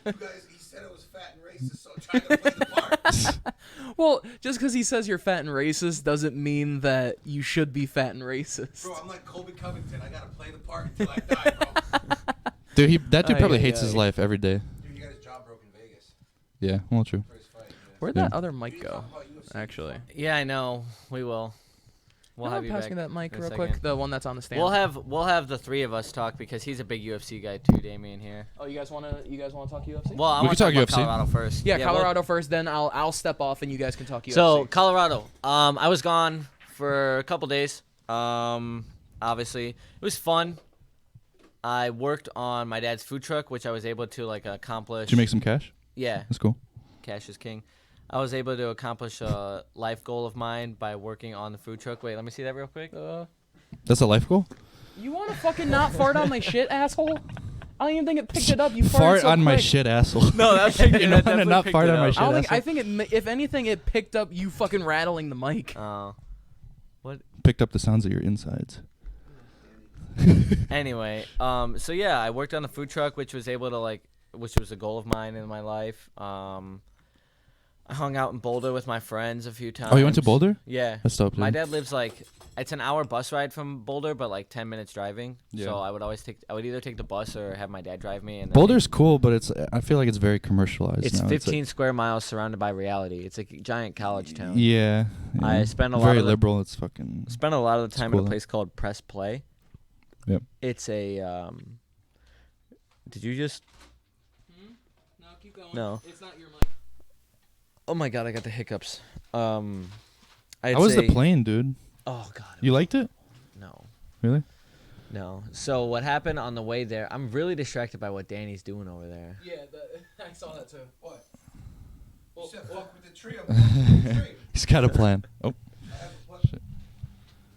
You guys, he said it was fat and racist, so I'm trying to play the part. Well, just because he says you're fat and racist doesn't mean that you should be fat and racist. Bro, I'm like Colby Covington. I got to play the part until I die, bro. Dude, that dude Ay, probably ay, hates his ay. life every day. Dude, he got his jaw broke in Vegas Yeah, well, true. for his fight. Yeah. Where'd Yeah. that other mic go? Actually, Yeah, I know. We will. We'll you have mind you passing back that mic in a real second. quick, the one that's on the stand. We'll have the 3 of us talk because he's a big UFC guy too, Damian here. Oh, you guys wanna talk UFC? Well, I We want can to talk talk about UFC. Colorado first. Yeah, we'll- Colorado first, then I'll step off and you guys can talk UFC. So Colorado, I was gone for a couple days. Obviously, it was fun. I worked on my dad's food truck, which I was able to like accomplish. Did you make some cash? Yeah, That's cool. cash is king. I was able to accomplish a life goal of mine by working on the food truck. Wait, let me see that real quick. That's a life goal? You wanna fucking not fart on my shit, asshole? I don't even think it picked it up. You farted Fart so on my quick. shit, asshole. No, that You picked it. know That how to definitely not picked fart it on my up. shit? I don't think. asshole? I think if anything, it picked up you fucking rattling the mic. Oh. Picked up the sounds of your insides. Anyway, so yeah, I worked on the food truck, which was a goal of mine in my life. I hung out in Boulder with my friends a few times. Oh, you went to Boulder? Yeah. That's dope, My dude. dad lives it's an hour bus ride from Boulder, but like 10 minutes driving. Yeah. So I would either take the bus or have my dad drive me. And then Boulder's cool, but I feel like it's very commercialized It's now. 15 square miles surrounded by reality. It's a giant college town. Yeah. I spent a lot very of the- liberal. It's fucking. Spent a lot of the time cool at a though. place called Press Play. Yep. It's a Did you just No, keep going. No. It's not your mic. Oh my god, I got the hiccups. How was the plane, dude? Oh God. You liked it? No. Really? No. So what happened on the way there? I'm really distracted by what Danny's doing over there. Yeah, I saw that too. What? Well, You said fuck with the tree. I'm fucking with the tree. He's got a plan. Oh. I have a plan.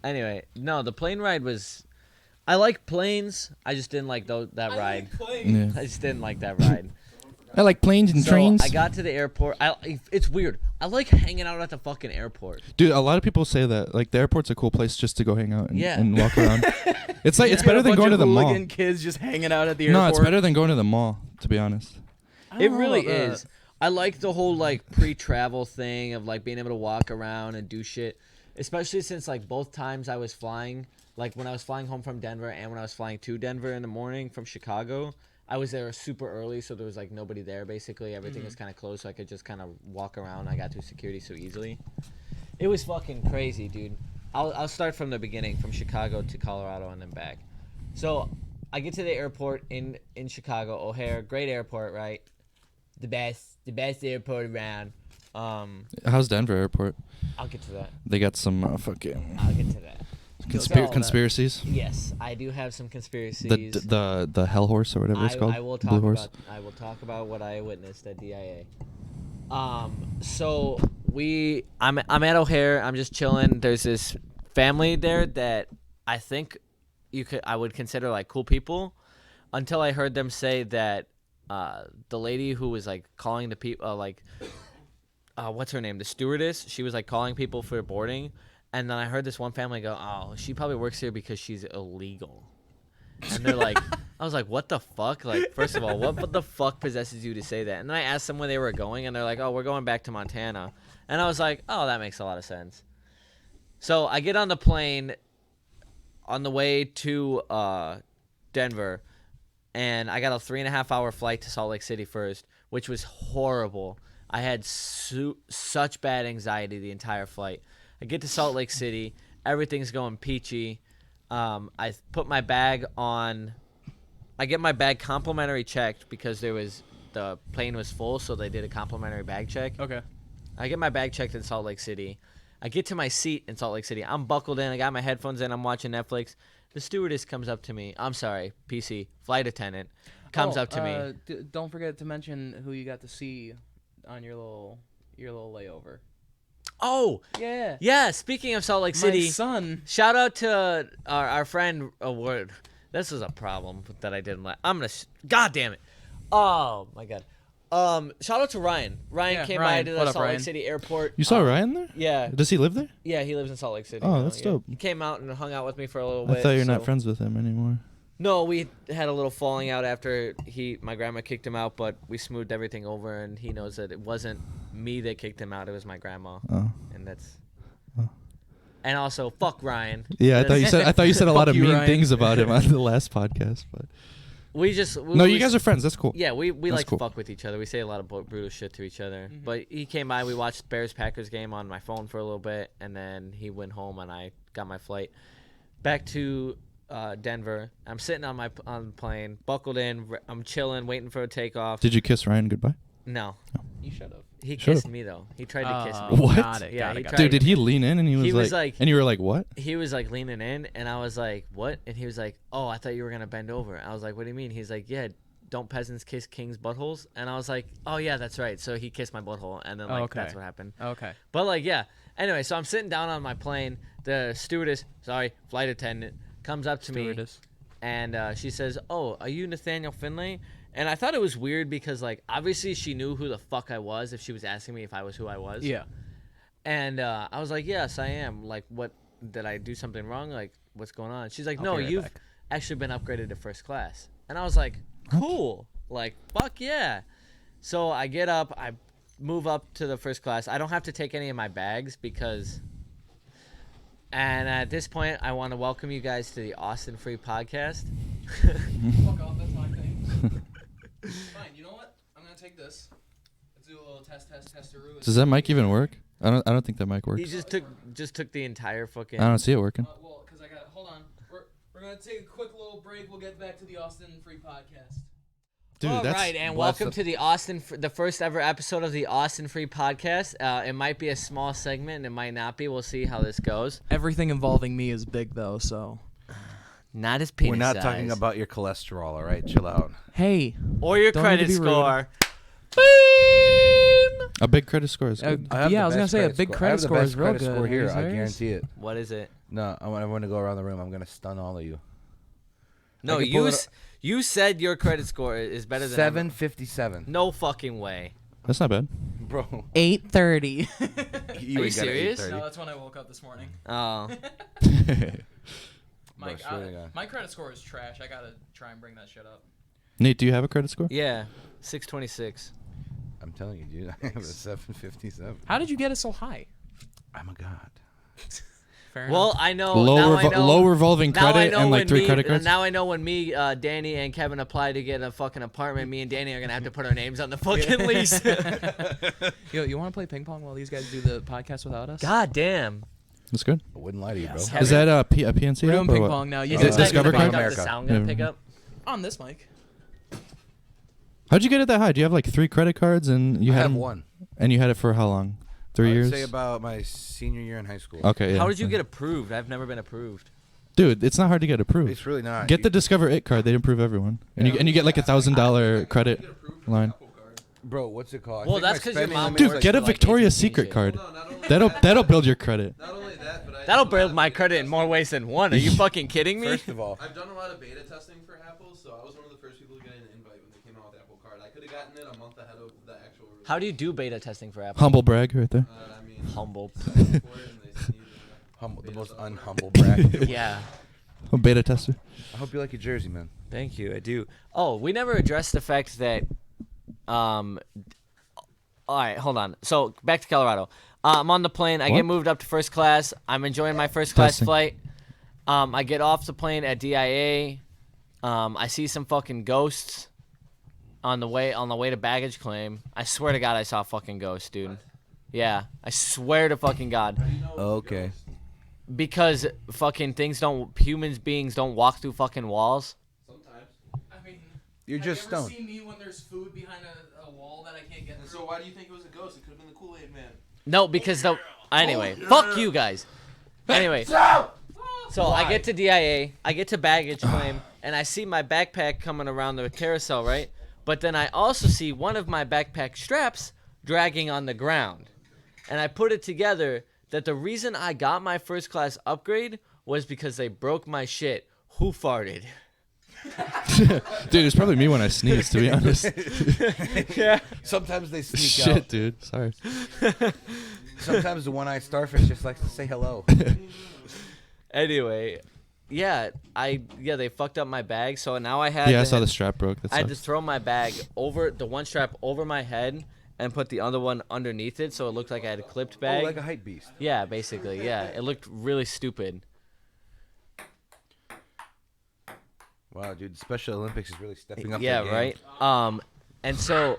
Anyway, no, the plane ride was. I like planes. I just didn't like that ride. Yeah. I just didn't like that ride. I like planes and So trains. I got to the airport. It's weird. I like hanging out at the fucking airport. Dude, a lot of people say that. Like, the airport's a cool place just to go hang out and, Yeah. and walk around. It's like, it's Got better a than bunch going to of the mall. hooligan kids just hanging out at the airport. No, it's better than going to the mall, to be honest. I don't It know really about that. is. I like the whole like pre-travel thing of like being able to walk around and do shit, especially since like both times I was flying, like when I was flying home from Denver and when I was flying to Denver in the morning from Chicago, I was there super early, so there was like nobody there basically. Everything was kind of closed, so I could just kind of walk around. I got through security so easily. It was fucking crazy, dude. I'll start from the beginning, from Chicago to Colorado and then back. So I get to the airport in Chicago, O'Hare, great airport, right? The best airport around. How's Denver Airport? I'll get to that. They got some fucking I'll get to that. conspiracies. Yes, I do have some conspiracies. The hell horse or whatever it's called. I will Blue talk horse. about. I will talk about what I witnessed at DIA. So I'm at O'Hare. I'm just chilling. There's this family there that I think I would consider like cool people, until I heard them say that the lady who was like calling the people what's her name? The stewardess. She was like calling people for boarding, and then I heard this one family go, "Oh, she probably works here because she's illegal." And they're like, I was like, what the fuck? Like, first of all, what the fuck possesses you to say that? And then I asked them where they were going, and they're like, oh, we're going back to Montana. And I was like, oh, that makes a lot of sense. So I get on the plane on the way to Denver, and I got a 3.5-hour flight to Salt Lake City first, which was horrible. I had such bad anxiety the entire flight. I get to Salt Lake City. Everything's going peachy. I put my bag on. I get my bag complimentary checked because the plane was full, so they did a complimentary bag check. Okay. I get my bag checked in Salt Lake City. I get to my seat in Salt Lake City. I'm buckled in. I got my headphones in. I'm watching Netflix. The stewardess comes up to me. I'm sorry, flight attendant comes up to me. Don't forget to mention who you got to see on your little layover. Oh, Yeah. yeah. Speaking of Salt Lake City, My son. shout out to our friend. Word. This is a problem that I didn't let. God damn it. Oh my god. Shout out to Ryan. Ryan came Ryan. by to What the up, Salt Lake Ryan? City airport. You saw Ryan there? Yeah. Does he live there? Yeah, he lives in Salt Lake City. Oh, now, that's yeah. dope. He came out and hung out with me for a little bit. I thought you're not so- friends with him anymore. No, we had a little falling out after my grandma kicked him out, but we smoothed everything over, and he knows that it wasn't me that kicked him out; it was my grandma, Oh. and that's. Oh. And also, fuck Ryan. Yeah, I thought you said a lot of you, mean Ryan. things about him on the last podcast, but No, you guys are friends. That's cool. Yeah, we That's like cool. to fuck with each other. We say a lot of brutal shit to each other. But he came by. We watched Bears-Packers game on my phone for a little bit, and then he went home, and I got my flight back to Denver. I'm sitting on the plane, buckled in. I'm chilling, waiting for a takeoff. Did you kiss Ryan goodbye? No, You should have. he Should've. kissed me though. He tried to kiss me. What? Got it. Yeah, got he it, got tried- it. Dude, did he lean in and he was, like- and you were like, what? He was like leaning in, and I was like, "What?" And he was like, "Oh, I thought you were gonna bend over." I was like, "What do you mean?" He's like, "Yeah, don't peasants kiss kings' buttholes?" And I was like, "Oh yeah, that's right." So he kissed my butthole, and then Okay. that's what happened. Okay. But like, yeah. Anyway, so I'm sitting down on my plane. The flight attendant, comes up to me, and she says, "Oh, are you Nathaniel Finlay?" And I thought it was weird because like obviously she knew who the fuck I was if she was asking me if I was who I was. Yeah. And I was like, yes, I am. Like, what, did I do something wrong? Like, what's going on? She's like, I'll no, be right you've back. actually been upgraded to first class. And I was like, cool. Like, fuck yeah. So I get up, I move up to the first class. I don't have to take any of my bags because... And at this point, I want to welcome you guys to the Austin Free Podcast. Fuck off, that's my thing. Fine, you know what? I'm gonna take this. Let's do a little testaroo. Does that mic even work? I don't think that mic works. He just took the entire fucking... I don't see it working. Well, because I got... Hold on. We're gonna take a quick little break. We'll get back to the Austin Free Podcast. Dude, All that's right, and bless welcome the- to the first ever episode of the Austin Free Podcast. It might be a small segment, and it might not be. We'll see how this goes. Everything involving me is big though, so. Not as penis We're not size. talking about your cholesterol, all right? Chill out. Hey, or your Don't need to credit be rude. score. a big credit score is good. I have yeah, the I was gonna best say a credit big score. I credit have the score best is real credit good. score Are you here. I serious? guarantee it. What is it? No, when I go around the room, I'm gonna stun all of you. No, can pull you said your credit score is better than 757, No fucking way. That's not bad. bro. 8:30. You Are ain't you got an serious? 830. No, that's when I woke up this morning. Oh. Mike, Bro, swear to God. my credit score is trash. I gotta try and bring that shit up. Nate, do you have a credit score? Yeah, 626. I'm telling you, dude. I have a 757. How did you get it so high? I'm a god. Fair Well, enough. I know. Low, now I know. low revolving Now I credit know and like when 3 me- credit cards. Now I know when me, Danny, and Kevin apply to get a fucking apartment, me and Danny are gonna have to put our names on the fucking lease. Yo, you want to play ping pong while these guys do the podcast without us? God damn. That's good. I wouldn't lie to you, bro. Yes. Is that a PNC We're app doing or ping what? pong now. You Is Di- this guys Discover gonna pick card? up the sound gonna pick up? on this mic. How'd you get it that high? Do you have like 3 credit cards and you I had have them- one. And you had it for how long? 3 I'd years? say about my senior year in high school. Okay, yeah. How did you get approved? I've never been approved. Dude, it's not hard to get approved. It's really not. Get the Discover It card. They approve everyone, and you get like $1,000 credit line. Bro, what's it called? I Well, think that's my 'cause your spending mom limit Dude, is works like- get a for, like, Victoria's AT&T Secret shit. card. No, not only That'll build your credit. Not only that, but That'll build my credit in more ways than one. Are you fucking kidding me? First of all, I've done a lot of beta testing for Apple, so I was one of the first people to get an invite when they came out with Apple Card. I could have gotten it a month ahead of the actual release. How do you do beta testing for Apple? Humble brag right there. I mean, Humble. I looked for it and they sent you the humble, the beta most software. unhumble brat. Yeah. A beta tester. I hope you like your jersey, man. Thank you. I do. Oh, we never addressed the fact that. All right, hold on. So back to Colorado. I'm on the plane. I get What? moved up to first class. I'm enjoying my first class Testing. flight. I get off the plane at DIA. I see some fucking ghosts on the way to baggage claim. I swear to God, I saw a fucking ghost, dude. Yeah, I swear to fucking God. Okay. Because fucking beings don't walk through fucking walls. Sometimes. I mean, You're have just you ever stoned. seen me when there's food behind a wall that I can't get And through? so why do you think it was a ghost? It could have been the Kool-Aid Man. No, because anyway, fuck you guys. Anyway, so I get to DIA, I get to baggage claim, and I see my backpack coming around the carousel, right? But then I also see one of my backpack straps dragging on the ground. And I put it together that the reason I got my first class upgrade was because they broke my shit. Who farted? Dude, it's probably me when I sneeze, to be honest. Yeah. Sometimes they sneak Shit, out. dude. Sorry. Sometimes the one-eyed starfish just likes to say hello. Anyway, they fucked up my bag, so now I had Yeah, I to saw the strap broke. That I had to sucks. throw my bag over the one strap over my head and put the other one underneath it, so it looked like I had a clipped Oh, bag. like a hype beast. Yeah, basically. Yeah, it looked really stupid. Wow, dude, the Special Olympics is really stepping up. Yeah, their game. right. And so,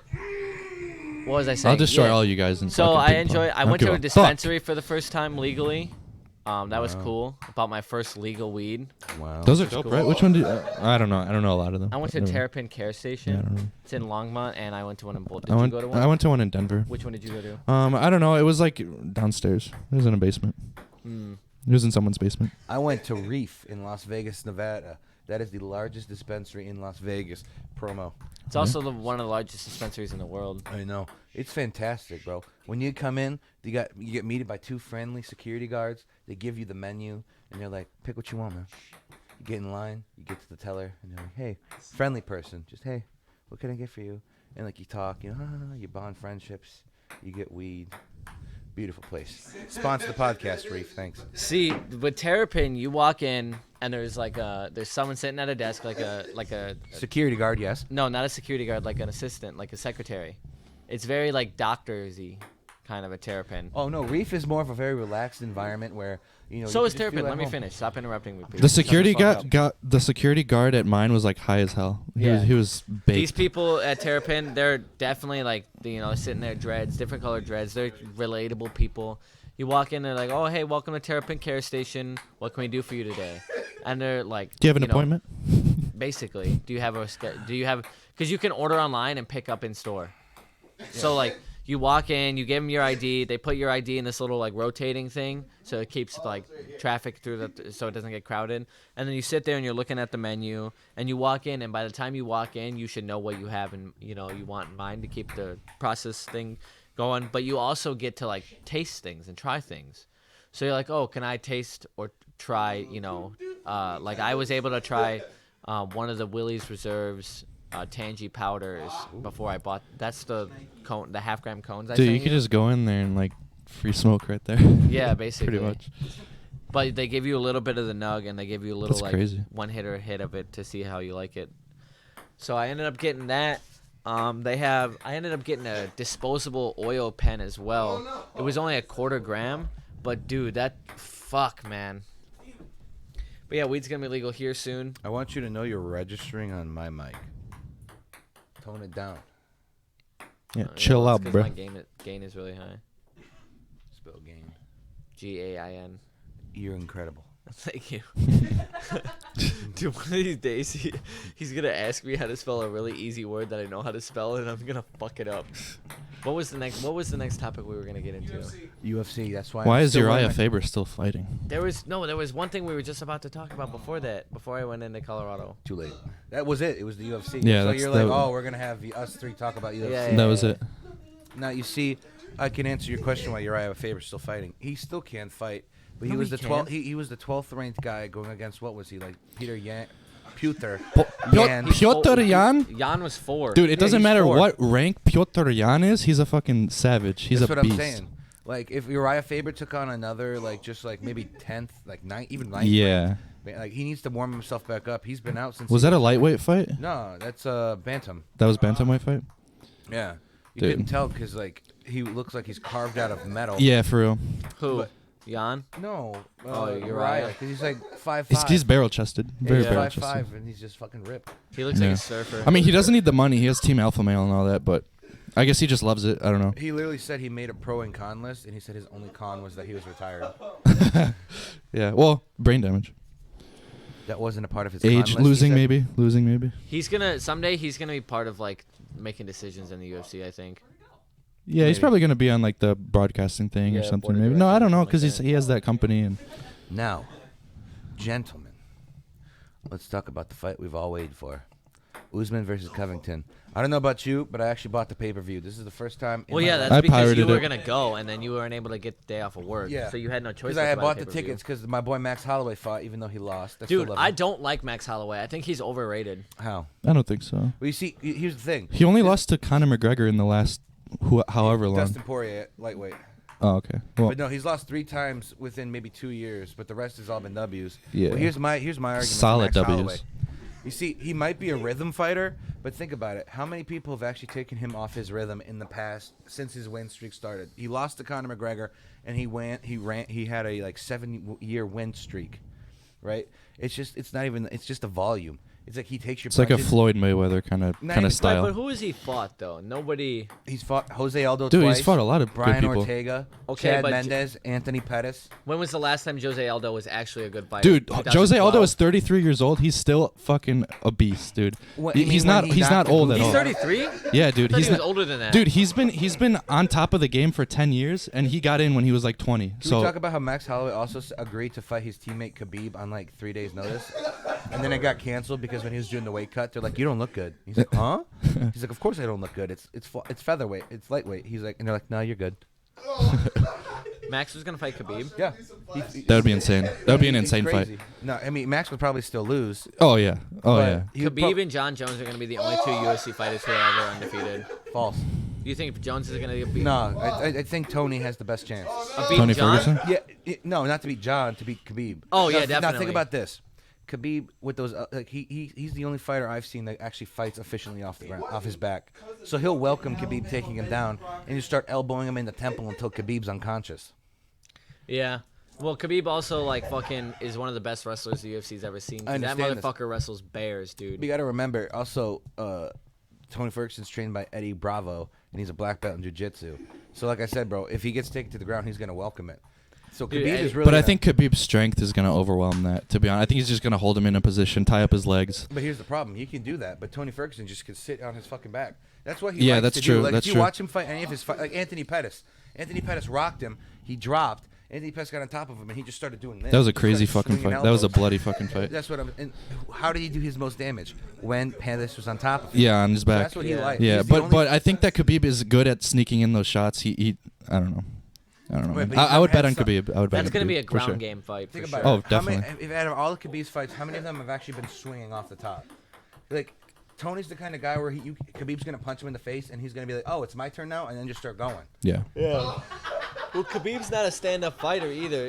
what was I saying? I'll destroy Yeah. all you guys. In So fucking I ping enjoy. pong. I don't went to give a fuck. dispensary for the first time legally. That was Wow. cool. About my first legal weed. Wow. Those are Which is dope, cool. right? Which one do I don't know. I don't know a lot of them. I went to Whatever. Terrapin Care Station. Yeah, I don't know. It's in Longmont, and I went to one in Boulder. Did I you went. go to one? I went to one in Denver. Which one did you go to? I don't know. It was like downstairs. It was in a basement. Hmm. It was in someone's basement. I went to Reef in Las Vegas, Nevada. That is the largest dispensary in Las Vegas. Promo. It's also one of the largest dispensaries in the world. I know. It's fantastic, bro. When you come in, you get meted by 2 friendly security guards. They give you the menu, and they're like, pick what you want, man. You get in line, you get to the teller, and they're like, hey, friendly person, just, hey, what can I get for you? And, like, you talk, you bond friendships, you get weed. Beautiful place. Sponsor the podcast, Reef. Thanks. See, with Terrapin, you walk in and there's there's someone sitting at a desk like a Security guard, yes. no, not a security guard, like an assistant, like a secretary. It's very like doctorsy kind of a Terrapin. Oh no, Reef is more of a very relaxed environment where So you is can just feel Terrapin. at Let me home. finish. Stop interrupting me, please. The Shut security fuck up. the security guard at mine was like high as hell. Yeah. He was baked. These people at Terrapin, they're definitely like sitting there dreads, different colored dreads. They're relatable people. You walk in, they're like, "Oh, hey, welcome to Terrapin Care Station. What can we do for you today?" And they're like, Do you have an know, appointment? Basically, do you have because you can order online and pick up in store. So like you walk in, you give them your ID, they put your ID in this little like rotating thing, so it keeps like traffic through so it doesn't get crowded. And then you sit there and you're looking at the menu, and you walk in, and by the time you walk in, you should know what you have and you want in mind to keep the process thing going. But you also get to like taste things and try things. So you're like, oh, can I taste or try? Like I was able to try one of the Willie's Reserves. Tangy powders before I bought. That's the cone, the half-gram cones. Dude, you could just go in there and like free smoke right there. Yeah, basically. Pretty much. But they give you a little bit of the nug, and they give you a little That's crazy. one hit of it to see how you like it. So I ended up getting that. I ended up getting a disposable oil pen as well. It was only a 1/4 gram, but dude, fuck, man. But yeah, weed's gonna be legal here soon. I want you to know you're registering on my mic. Tone it down. Yeah, chill out, bro. My gain is really high. Spell gain. GAIN. You're incredible. Thank you. Dude, one of these days he's gonna ask me how to spell a really easy word that I know how to spell, and I'm gonna fuck it up. What was the next topic we were gonna get into? UFC. That's why. Why I'm is still Uriah wearing Faber still fighting? There was one thing we were just about to talk about before I went into Colorado. Too late. That was it. It was the UFC. Yeah, so that's you're like, the- oh, we're gonna have us three talk about UFC. Yeah, That was it. Now you see, I can answer your question why Uriah Faber's still fighting. He still can fight, but he No, was he the 12th. can't. He was the 12th ranked guy going against what was he like? Peter Yan, Puter. Piotr Jan? Jan was 4. Dude, it doesn't he's matter 4. what rank Piotr Jan is. He's a fucking savage. He's That's a what beast. I'm saying. Like if Uriah Faber took on another, like just like maybe 10th, like 9th, even 9th. Yeah. Rank, like he needs to warm himself back up. He's been out since. Was that a lightweight fight? No, that's bantam. That was bantamweight fight? Yeah, you Dude. couldn't tell because like he looks like he's carved out of metal. Yeah, for real. Who? But- Jan? No. Oh, Uriah. Uriah. Because he's like 5'5". He's barrel chested. Very He's barrel 5'5", chested. and he's just fucking ripped. He looks like Yeah. a surfer. I mean, he doesn't need the money. He has Team Alpha Male and all that, but I guess he just loves it. I don't know. He literally said he made a pro and con list, and he said his only con was that he was retired. Yeah, well, brain damage. That wasn't a part of his con list. Age, He losing said- maybe. Losing maybe. Someday he's gonna be part of like making decisions in the UFC, I think. Yeah, he's Maybe. probably going to be on like the broadcasting thing or Yeah, something board of maybe. No, I don't know directors or because something he has that company and Now, gentlemen, let's talk about the fight we've all waited for. Usman versus Covington. I don't know about you, but I actually bought the pay-per-view. This is the first time. Well, yeah, that's I because you pirated were it. gonna go, and then you weren't able to get the day off of work. Yeah. So you had no choice. Because I but had to buy bought the pay-per-view. tickets because my boy Max Holloway fought, even though he lost. I still Dude, love I him. don't like Max Holloway. I think he's overrated. How? I don't think so. Well, you see, here's the thing. He only lost to Conor McGregor in the last however long. Dustin Poirier at lightweight. Oh, okay. Well, But no, he's lost 3 times within maybe 2 years, but the rest has all been W's. Yeah. Well, here's my argument. for Solid Max Ws. Holloway. You see, he might be a rhythm fighter, but think about it. How many people have actually taken him off his rhythm in the past since his win streak started? He lost to Conor McGregor, and he had a like 7-year win streak, right? It's just a volume. It's like he takes your. it's like a punches. Floyd Mayweather kind of even- style. But who has he fought though? Nobody. He's fought Jose Aldo Dude, twice. he's fought a lot of good Brian people. Ortega, Okay, Chad but Mendez, Anthony Pettis. When was the last time Jose Aldo was actually a good fighter? Dude, Jose 2012? Aldo is 33 years old. He's still fucking a beast, dude. What, you He's mean when not. he He's knocked not old the at He's all. 33. Yeah, dude. I thought He's he was not- older than that. Dude, he's been on top of the game for 10 years, and he got in when he was like 20. Can So we talk about how Max Holloway also agreed to fight his teammate Khabib on like 3 days' notice, and then it got canceled because when he was doing the weight cut, they're like, "You don't look good." He's like, "Huh?" He's like, "Of course I don't look good. It's featherweight. It's lightweight." He's like, and they're like, "No, you're good." Max was gonna fight Khabib. Yeah, that would be insane. That would be an he's insane fight. crazy. No, I mean Max would probably still lose. Oh yeah. Oh but yeah. he would Khabib and John Jones are gonna be the only 2 UFC fighters who are ever undefeated. false. Do you think Jones is gonna beat? No, I think Tony has the best chance. Beat Tony John? Ferguson. Yeah, no, not to beat John, to beat Khabib. Oh, yeah, Now, definitely. think about this. Khabib with those like he's the only fighter I've seen that actually fights efficiently off the ground, off his back. So he'll welcome Khabib taking him down, and you start elbowing him in the temple until Khabib's unconscious. Yeah. Well, Khabib also like fucking is one of the best wrestlers the UFC's ever seen. 'Cause I that understand this. motherfucker wrestles bears, dude. But you got to remember also, Tony Ferguson's trained by Eddie Bravo, and he's a black belt in jiu-jitsu. So like I said, bro, if he gets taken to the ground, he's gonna welcome it. So Dude, Khabib Eddie- is really. But I think Khabib's strength is gonna overwhelm that. To be honest, I think he's just gonna hold him in a position, tie up his legs. But here's the problem: he can do that, but Tony Ferguson just could sit on his fucking back. That's what he. Yeah, likes that's to true, Do. Like that's if you true. watch him fight any of his fight, like Anthony Pettis. Anthony Pettis rocked him. He dropped. Anthony Pettis got on top of him, and he just started doing this. That was a He started crazy fucking swinging fight. That was a elbows. bloody fucking fight. That's what I'm. And how did he do his most damage? When Pettis was on top of him. Yeah, on his back. That's what he Yeah. liked. Yeah, He's the only- but I think that Khabib is good at sneaking in those shots. He I don't know. Right, man. but he's I would never bet on had some- Khabib. I would bet That's on gonna be Khabib, a for ground sure. game fight. Think for about sure. it. Oh, How many, definitely. if out of all of Khabib's fights, how many of them have actually been swinging off the top? Like, Tony's the kind of guy where Khabib's gonna punch him in the face, and he's gonna be like, "Oh, it's my turn now," and then just start going. Yeah. Yeah. Well, Khabib's not a stand-up fighter either.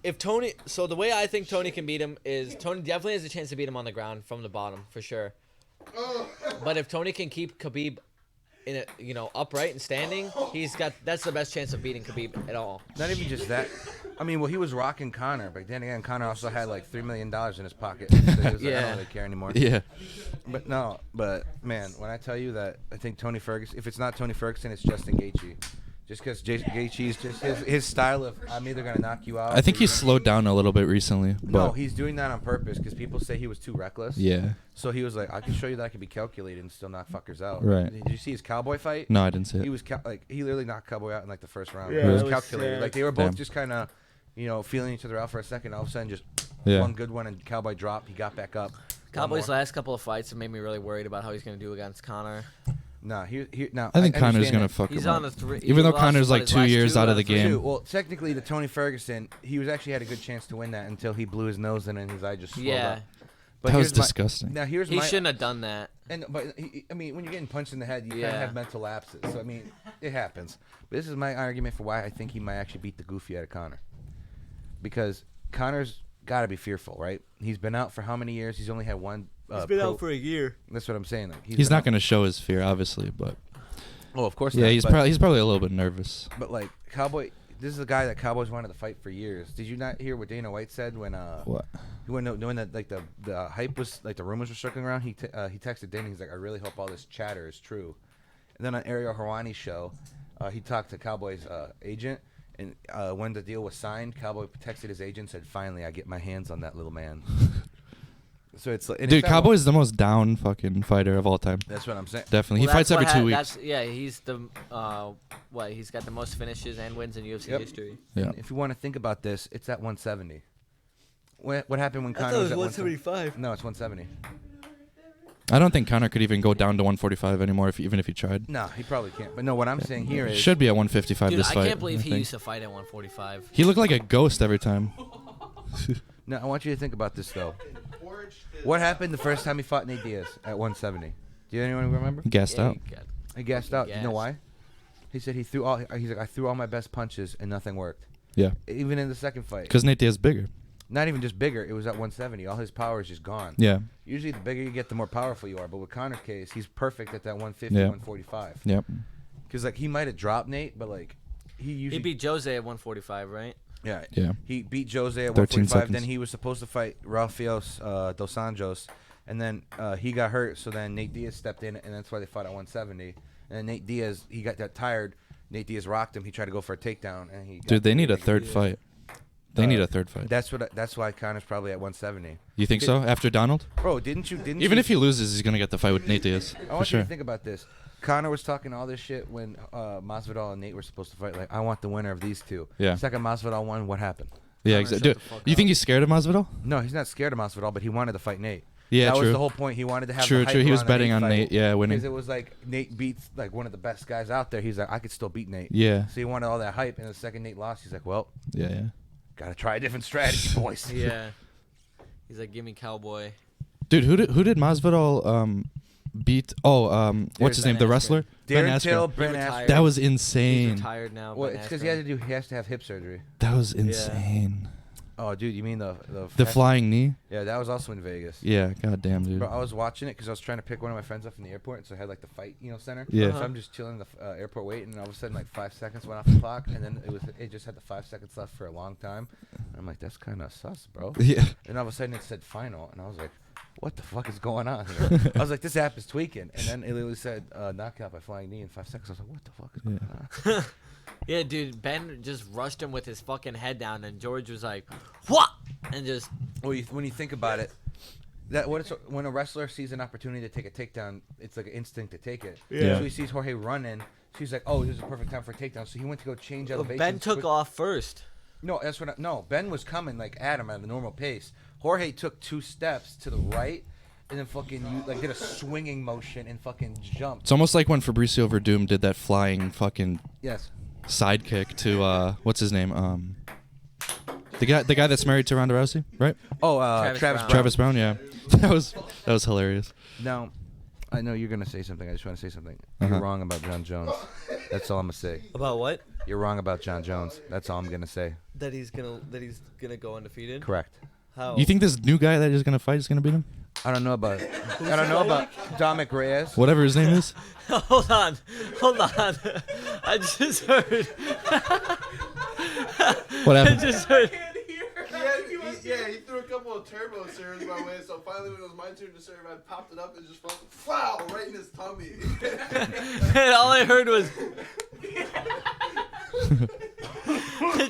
If Tony, so the way I think Tony can beat him is Tony definitely has a chance to beat him on the ground from the bottom for sure. But if Tony can keep Khabib in a, upright and standing, that's the best chance of beating Khabib at all. Not even just that. I mean, well, he was rocking Conor, but then again, Conor also had like $3 million in his pocket. So he was like, I Yeah. don't really care anymore. Yeah. But man, when I tell you that I think Tony Ferguson, if it's not Tony Ferguson, it's Justin Gaethje. Just because Gaethje's just his style of I'm either gonna knock you out. I think or he's you're slowed down a little bit recently. But No, he's doing that on purpose because people say he was too reckless. yeah. So he was like, I can show you that I can be calculated and still knock fuckers out. Right. Did you see his Cowboy fight? No, I didn't see He it. was he literally knocked Cowboy out in like the first round. Yeah, It was that was calculated. sad. Like they were both Damn. just kind of, feeling each other out for a second. All of a sudden, just Yeah. one good one and Cowboy dropped. He got back up. Cowboy's One more. last couple of fights have made me really worried about how he's going to do against Conor. Nah, now I think Connor's understand gonna that. fuck He's him on up. the three. Even though Connor's like 2 years out of the game. Two. Well, technically, the Tony Ferguson, he was actually had a good chance to win that until he blew his nose in and his eye just swelled Yeah. up. But That was here's my- disgusting. Now here's He my. shouldn't have done that. But I mean, when you're getting punched in the head, you kind Yeah. of have mental lapses. So I mean, it happens. But this is my argument for why I think he might actually beat the goofy out of Conor. Because Conor's got to be fearful, right? He's been out for how many years? He's only had one. a year. That's what I'm saying. Like, He's been not out- going to show his fear, obviously, but Oh, of course. yeah, not, he's but- probably a little bit nervous. But like Cowboy, this is a guy that Cowboys wanted to fight for years. Did you not hear what Dana White said when What? when that like the hype was like the rumors were circling around? He texted Dana. He's like, I really hope all this chatter is true. And then on Ariel Helwani's show, he talked to Cowboy's agent, and when the deal was signed, Cowboy texted his agent, said, "Finally, I get my hands on that little man." So it's like, and Dude, it's not- Cowboy's the most down fucking fighter of all time. That's what I'm saying. Definitely. He fights every 2 weeks. He's the he's got the most finishes and wins in UFC Yep. history. Yeah. And if you want to think about this, it's at 170. What happened when Conor was at 175? No, it's 170. I don't think Conor could even go down to 145 anymore, even if he tried. No, he probably can't. But no, what I'm saying here is Should be at 155 Dude, this I fight. can't believe he think. used to fight at 145. He looked like a ghost every time. No, I want you to think about this though. What happened the first time he fought Nate Diaz at 170? Do anyone remember? He gassed out. He gassed out. You know Gassed. why? He said he's like, I threw all my best punches and nothing worked. Yeah. Even in the second fight. Because Nate Diaz is bigger. Not even just bigger. It was at 170. All his power is just gone. Yeah. Usually the bigger you get, the more powerful you are. But with Conor's case, he's perfect at that 150, Yeah. 145. Yep. Because like he might have dropped Nate, but like he usually He beat Jose at 145, right? Yeah. Yeah. He beat Jose at 13 145. Then seconds. he was supposed to fight Rafael Dos Anjos, and then he got hurt. So then Nate Diaz stepped in, and that's why they fought at 170. And then Nate Diaz, he got that tired. Nate Diaz rocked him. He tried to go for a takedown, and he. Dude, they need a third fight. They need a third fight. That's why Conor's probably at 170. You think so? After Donald? Bro, didn't Even you, if he loses, he's gonna get the fight with Nate Diaz. I For want you sure. to think about this. Conor was talking all this shit when Masvidal and Nate were supposed to fight. Like, I want the winner of these two. Yeah. Second Masvidal won. What happened? Yeah, Conor, exactly. shut the fuck You up. think he's scared of Masvidal? No, he's not scared of Masvidal, but he wanted to fight Nate. Yeah, that true. was the whole point. He wanted to have True, the hype true. He was around the betting on fight. Nate. Yeah, winning. Because it was like Nate beats like one of the best guys out there. He's like, I could still beat Nate. Yeah. So he wanted all that hype, and the second Nate lost, he's like, well, Yeah, yeah. gotta try a different strategy, boys. Yeah. He's like, give me Cowboy. Dude, who did Masvidal beat? Oh, what's his Ben name? The Askren. wrestler? Ben Darren Askren. Till, He Brent retired. Askren. That was He's insane. retired now. Well, Ben it's because Askren. he has to have hip surgery. That was insane. Oh, dude, you mean the The flying knee? Yeah, that was also in Vegas. Yeah, goddamn, dude. Bro, I was watching it because I was trying to pick one of my friends up from the airport, so I had like the fight, center. Yeah. So I'm just chilling in the airport waiting, and all of a sudden like 5 seconds went off the clock, and then it just had the 5 seconds left for a long time. And I'm like, that's kind of sus, bro. Yeah. And all of a sudden it said final, and I was like, what the fuck is going on here? I was like, this app is tweaking. And then it literally said, knockout by flying knee in 5 seconds. I was like, what the fuck is going on? Yeah, dude, Ben just rushed him with his fucking head down, and George was like, what? And just... Well, when you think about it, when a wrestler sees an opportunity to take a takedown, it's like an instinct to take it. Yeah. So he sees Jorge running. So he's like, oh, this is a perfect time for a takedown. So he went to go change elevation. Ben took off first. No, that's what. No, Ben was coming like at him at a normal pace. Jorge took 2 steps to the right, and then fucking did a swinging motion and fucking jumped. It's almost like when Fabricio Verdum did that flying fucking Yes. sidekick to what's his name? The guy that's married to Ronda Rousey, right? Oh, Travis Brown. Travis Brown, yeah. That was hilarious. Now, I know you're gonna say something. I just want to say something. Uh-huh. You're wrong about John Jones. That's all I'm gonna say. About what? You're wrong about John Jones. That's all I'm gonna say. That he's gonna go undefeated? Correct. How? You think this new guy that he's gonna fight is gonna beat him? I don't know about Dominic Reyes. Whatever his name is. Hold on. I just heard. What I happened? just heard. Yeah, he threw a couple of turbo serves my way, so finally when it was my turn to serve, I popped it up and just felt foul right in his tummy. And all I heard was. I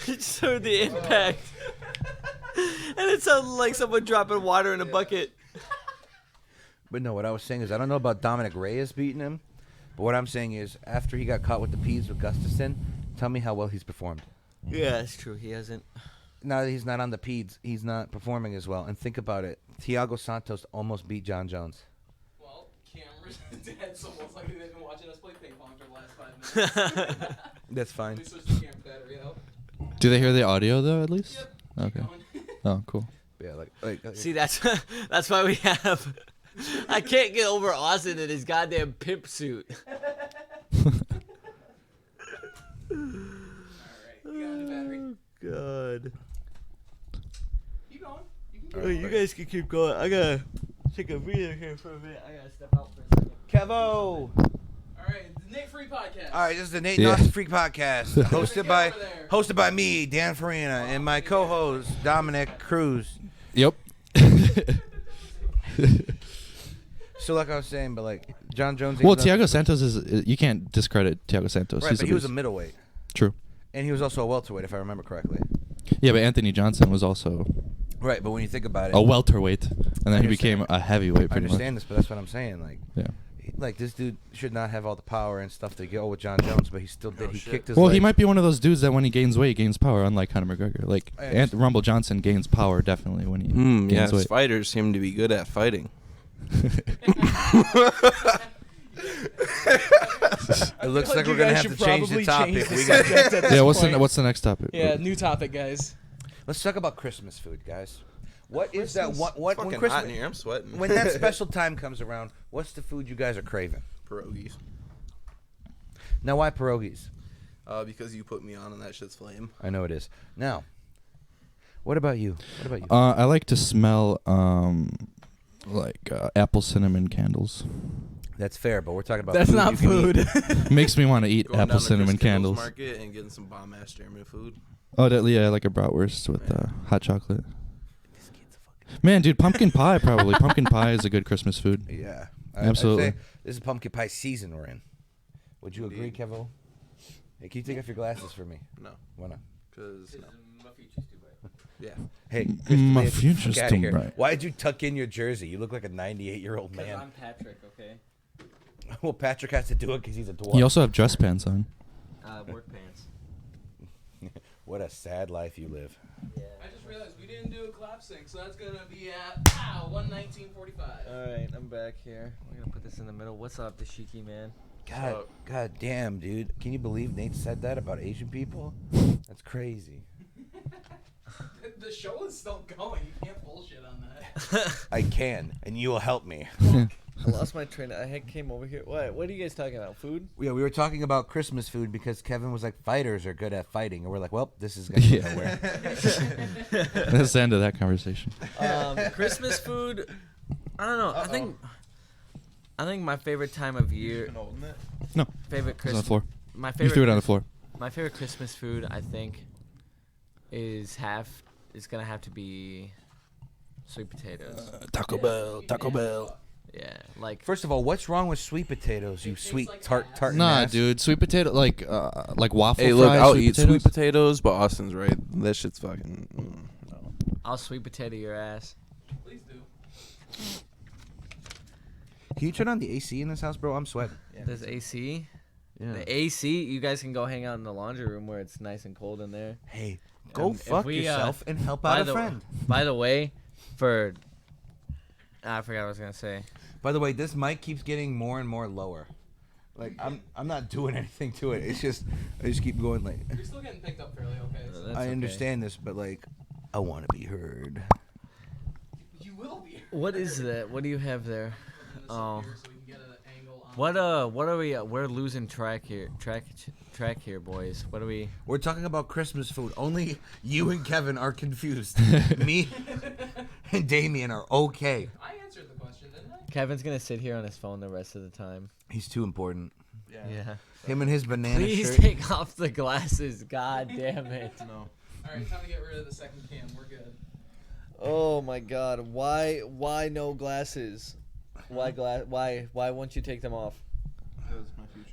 just heard the impact. And it sounded like someone dropping water in a bucket. But no, what I was saying is I don't know about Dominic Reyes beating him, but what I'm saying is after he got caught with the peas with Gustafson, tell me how well he's performed. Yeah, that's true. He hasn't. Now that he's not on the peds, he's not performing as well. And think about it. Thiago Santos almost beat John Jones. Well, cameras dead, so most likely they've been watching us play ping pong for the last 5 minutes. That's fine. We switched the camera battery out. Do they hear the audio though? At least. Yep. Okay. Oh, cool. Yeah, See, that's why we have. I can't get over Austin in his goddamn pimp suit. Alright, you got the battery. God. Keep going. You can keep Oh, going. you guys can keep going. I gotta take a breather here for a minute. I gotta step out for a second. Kevo. Alright, the Nate Free Podcast. All right, this is the Nate Yeah. Naughty Freak Podcast, Get over there. hosted by me, Dan Farina, and my co-host Dominic Cruz. Yep. So, like I was saying, but like John Jones. Well, Thiago Santos is. You can't discredit Thiago Santos. Right, He's but a he was a beast. middleweight, True. and he was also a welterweight, if I remember correctly. Yeah, but Anthony Johnson was also Right, but when you think about it, a welterweight, and then he understand. became a heavyweight. I Pretty understand this, but that's what I'm saying. Like, much. like this dude should not have all the power and stuff to go with John Jones, but he still did. Oh, He shit. kicked his. Well, he leg. might be one of those dudes that when he gains weight, gains power, unlike Conor McGregor. Like I understand. Rumble Johnson gains power definitely when he gains Yes, weight. fighters seem to be good at fighting. It looks like You we're gonna guys have to should change the probably topic. change the We got. subject at Yeah, this what's point. the next topic? Yeah, new topic, guys. Let's talk about Christmas food, guys. What is that? It's What fucking when hot Christmas? in here. I'm sweating. When that special time comes around, what's the food you guys are craving? Pierogies. Now, why pierogies? Because you put me on and that shit's flame. I know it is. Now, what about you? What about you? I like to smell apple cinnamon candles. That's fair, but we're talking about. That's food not you can food. eat. Makes me want to eat Going apple down to cinnamon Chris Kendall's candles. Market and getting some bomb ass German food. Oh, yeah, like a bratwurst with hot chocolate. Man, dude, pumpkin pie probably. Pumpkin pie is a good Christmas food. Yeah, Absolutely. I'd say this is pumpkin pie season we're in. Would you agree, Indeed. Kevo? Hey, can you take off your glasses for me? No, Why not? because no. Yeah. Hey, My Chris, future's get outta too here. bright. Why'd you tuck in your jersey? You look like a 98-year-old man. I'm Patrick, okay? Well, Patrick has to do it because he's a dwarf. You also have dress pants on. Work pants. What a sad life you live. Yeah. I just realized we didn't do a clap sync, so that's gonna be at 1:19:45. Alright, I'm back here. We're gonna put this in the middle. What's up, Dashiki, man? God damn, dude. Can you believe Nate said that about Asian people? That's crazy. The show is still going. You can't bullshit on that. I can, and you will help me. I lost my train. I came over here. What are you guys talking about? Food? Yeah, we were talking about Christmas food because Kevin was like, fighters are good at fighting. And we're like, well, this is going to go nowhere. That's the end of that conversation. Christmas food. I don't know. I think my favorite time of year. No, Favorite it's on the Christmas. floor. My You favorite. threw it on the floor. My favorite Christmas food, I think, is gonna have to be Sweet potatoes. Taco Bell. Taco Bell. Yeah, like First of all, what's wrong with sweet potatoes? You sweet tart Nah, ass? dude. Sweet potato, like waffle Hey, look, fries, I'll sweet eat potatoes. sweet potatoes, but Austin's right. That shit's fucking. No. I'll sweet potato your ass. Please do. Can you turn on the AC in this house, bro? I'm sweating. There's AC. Yeah. The AC. You guys can go hang out in the laundry room where it's nice and cold in there. Hey, go If fuck we, yourself and help By out a the friend. by the way, I forgot what I was gonna say. By the way, this mic keeps getting more and more lower. Like I'm not doing anything to it. It's just I just keep going like. You're still getting picked up fairly okay. So. That's I okay. understand this, but like, I want to be heard. You will be. What is that? What do you have there? Oh. Here so we can get an angle on What are we? We're losing track here. Track here, boys. What are we? We're talking about Christmas food. Only you and Kevin are confused. Me and Damian are okay. I answered the question, didn't I? Kevin's gonna sit here on his phone the rest of the time. He's too important. Yeah. Him and his banana Please shirt. take off the glasses. God damn it. No. Alright, time to get rid of the second cam. We're good. Oh my God. Why no glasses? Why won't you take them off?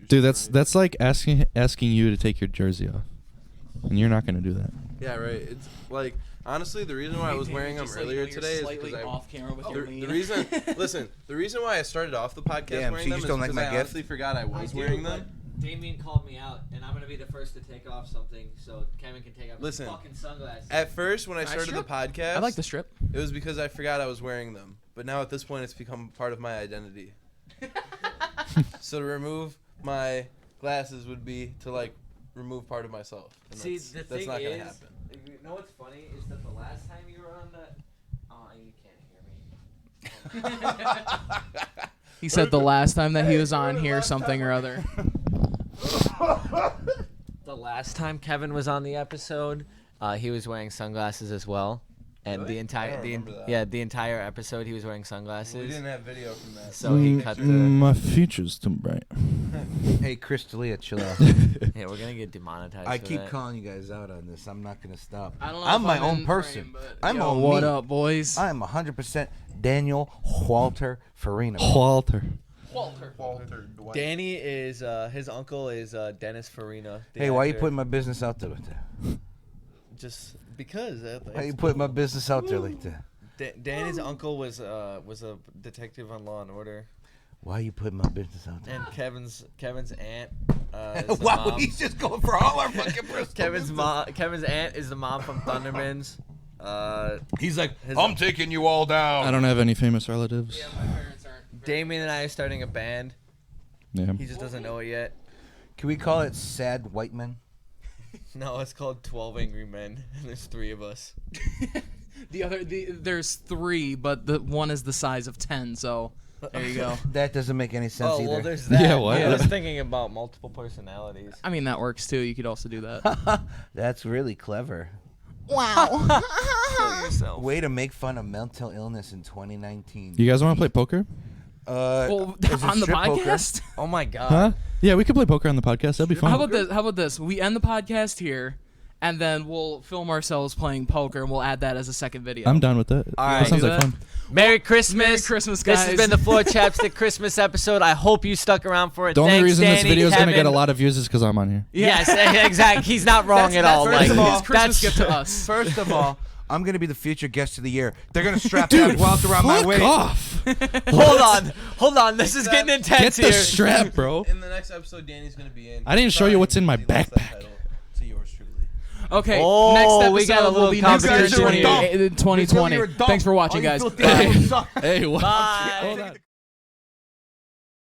Dude, that's like asking you to take your jersey off, and you're not gonna do that. Yeah, right. It's like honestly, the reason why I was wearing them earlier today is because off camera with the reason. Listen, the reason why I started off the podcast Damn, so wearing you them just is don't like because my I gift? honestly forgot I was wearing them. Damien called me out, and I'm gonna be the first to take off something so Kevin can take off Listen, his fucking sunglasses. At first, when I Nice started the strip. podcast, I like the strip. it was because I forgot I was wearing them. But now at this point, it's become part of my identity. So to remove my glasses would be to like remove part of myself. And See, that's, the that's thing not gonna is, happen. you know what's funny is that the last time you were on that, you can't hear me. He said the last time that he was on here, something or other. The last time Kevin was on the episode, he was wearing sunglasses as well, and Really? the entire I don't remember that. the entire episode he was wearing sunglasses. We didn't have video from that. So he cut the. My future's too bright. Hey, Chris D'Elia, chill out. Yeah, we're gonna get demonetized. I for keep that. calling you guys out on this. I'm not gonna stop. I don't know I'm if my I'm own in person. frame, but- I'm Yo, on what me. up, boys? I am 100% Daniel Walter Farina. Walter. Walter Dwight. Danny is his uncle is Dennis Farina. the Hey, why you actor. putting my business out there like that? Just because. Why you putting my business out there like that? Danny's uncle was a detective on Law and Order, Why you putting my business out there? and Kevin's aunt. Is the Wow, mom. he's just going for all our fucking personal Kevin's aunt is the mom from Thundermans. He's like, His- I'm taking you all down. I don't have any famous relatives. Yeah, my parents aren't. Damien and I are starting a band. Yeah. He just doesn't know it yet. Can we call it Sad White Men? No, it's called 12 Angry Men, and there's 3 of us. There's 3, but the one is the size of 10. So there you go. That doesn't make any sense Oh, either. well, there's that. Yeah, what? I was thinking about multiple personalities. I mean, that works too. You could also do that. That's really clever. Kill yourself. Way to make fun of mental illness in 2019. You guys want to play poker? Well, is it on the strip poker? podcast. Oh my god. Huh? Yeah, we could play poker on the podcast. That'd be fun. How about this? We end the podcast here, and then we'll film ourselves playing poker, and we'll add that as a second video. I'm down with that. All That right. sounds Do like that? fun. Merry Christmas. Merry Christmas, This has guys. been the Floor Chapstick Christmas episode. I hope you stuck around for it. The only Thanks, reason this Danny, video is going to get a Kevin. lot of views is because I'm on here. Yes, exactly. He's not wrong at all. First of all, His Christmas that's gift to us. First of all, I'm gonna be the future guest of the year. They're gonna strap that welt around my Fuck waist. off. Hold on. This is getting Get intense the here. strap, bro. In the next episode, Danny's gonna be in. I didn't show you what's in my He lost that backpack. title To yours truly. Okay. Oh, next episode we got a will little be next year in competition. You guys are dumb. 2020. You're dumb. Thanks for watching, All you guys. filthy Bye. assholes suck. Hey, what? Bye. Hold on.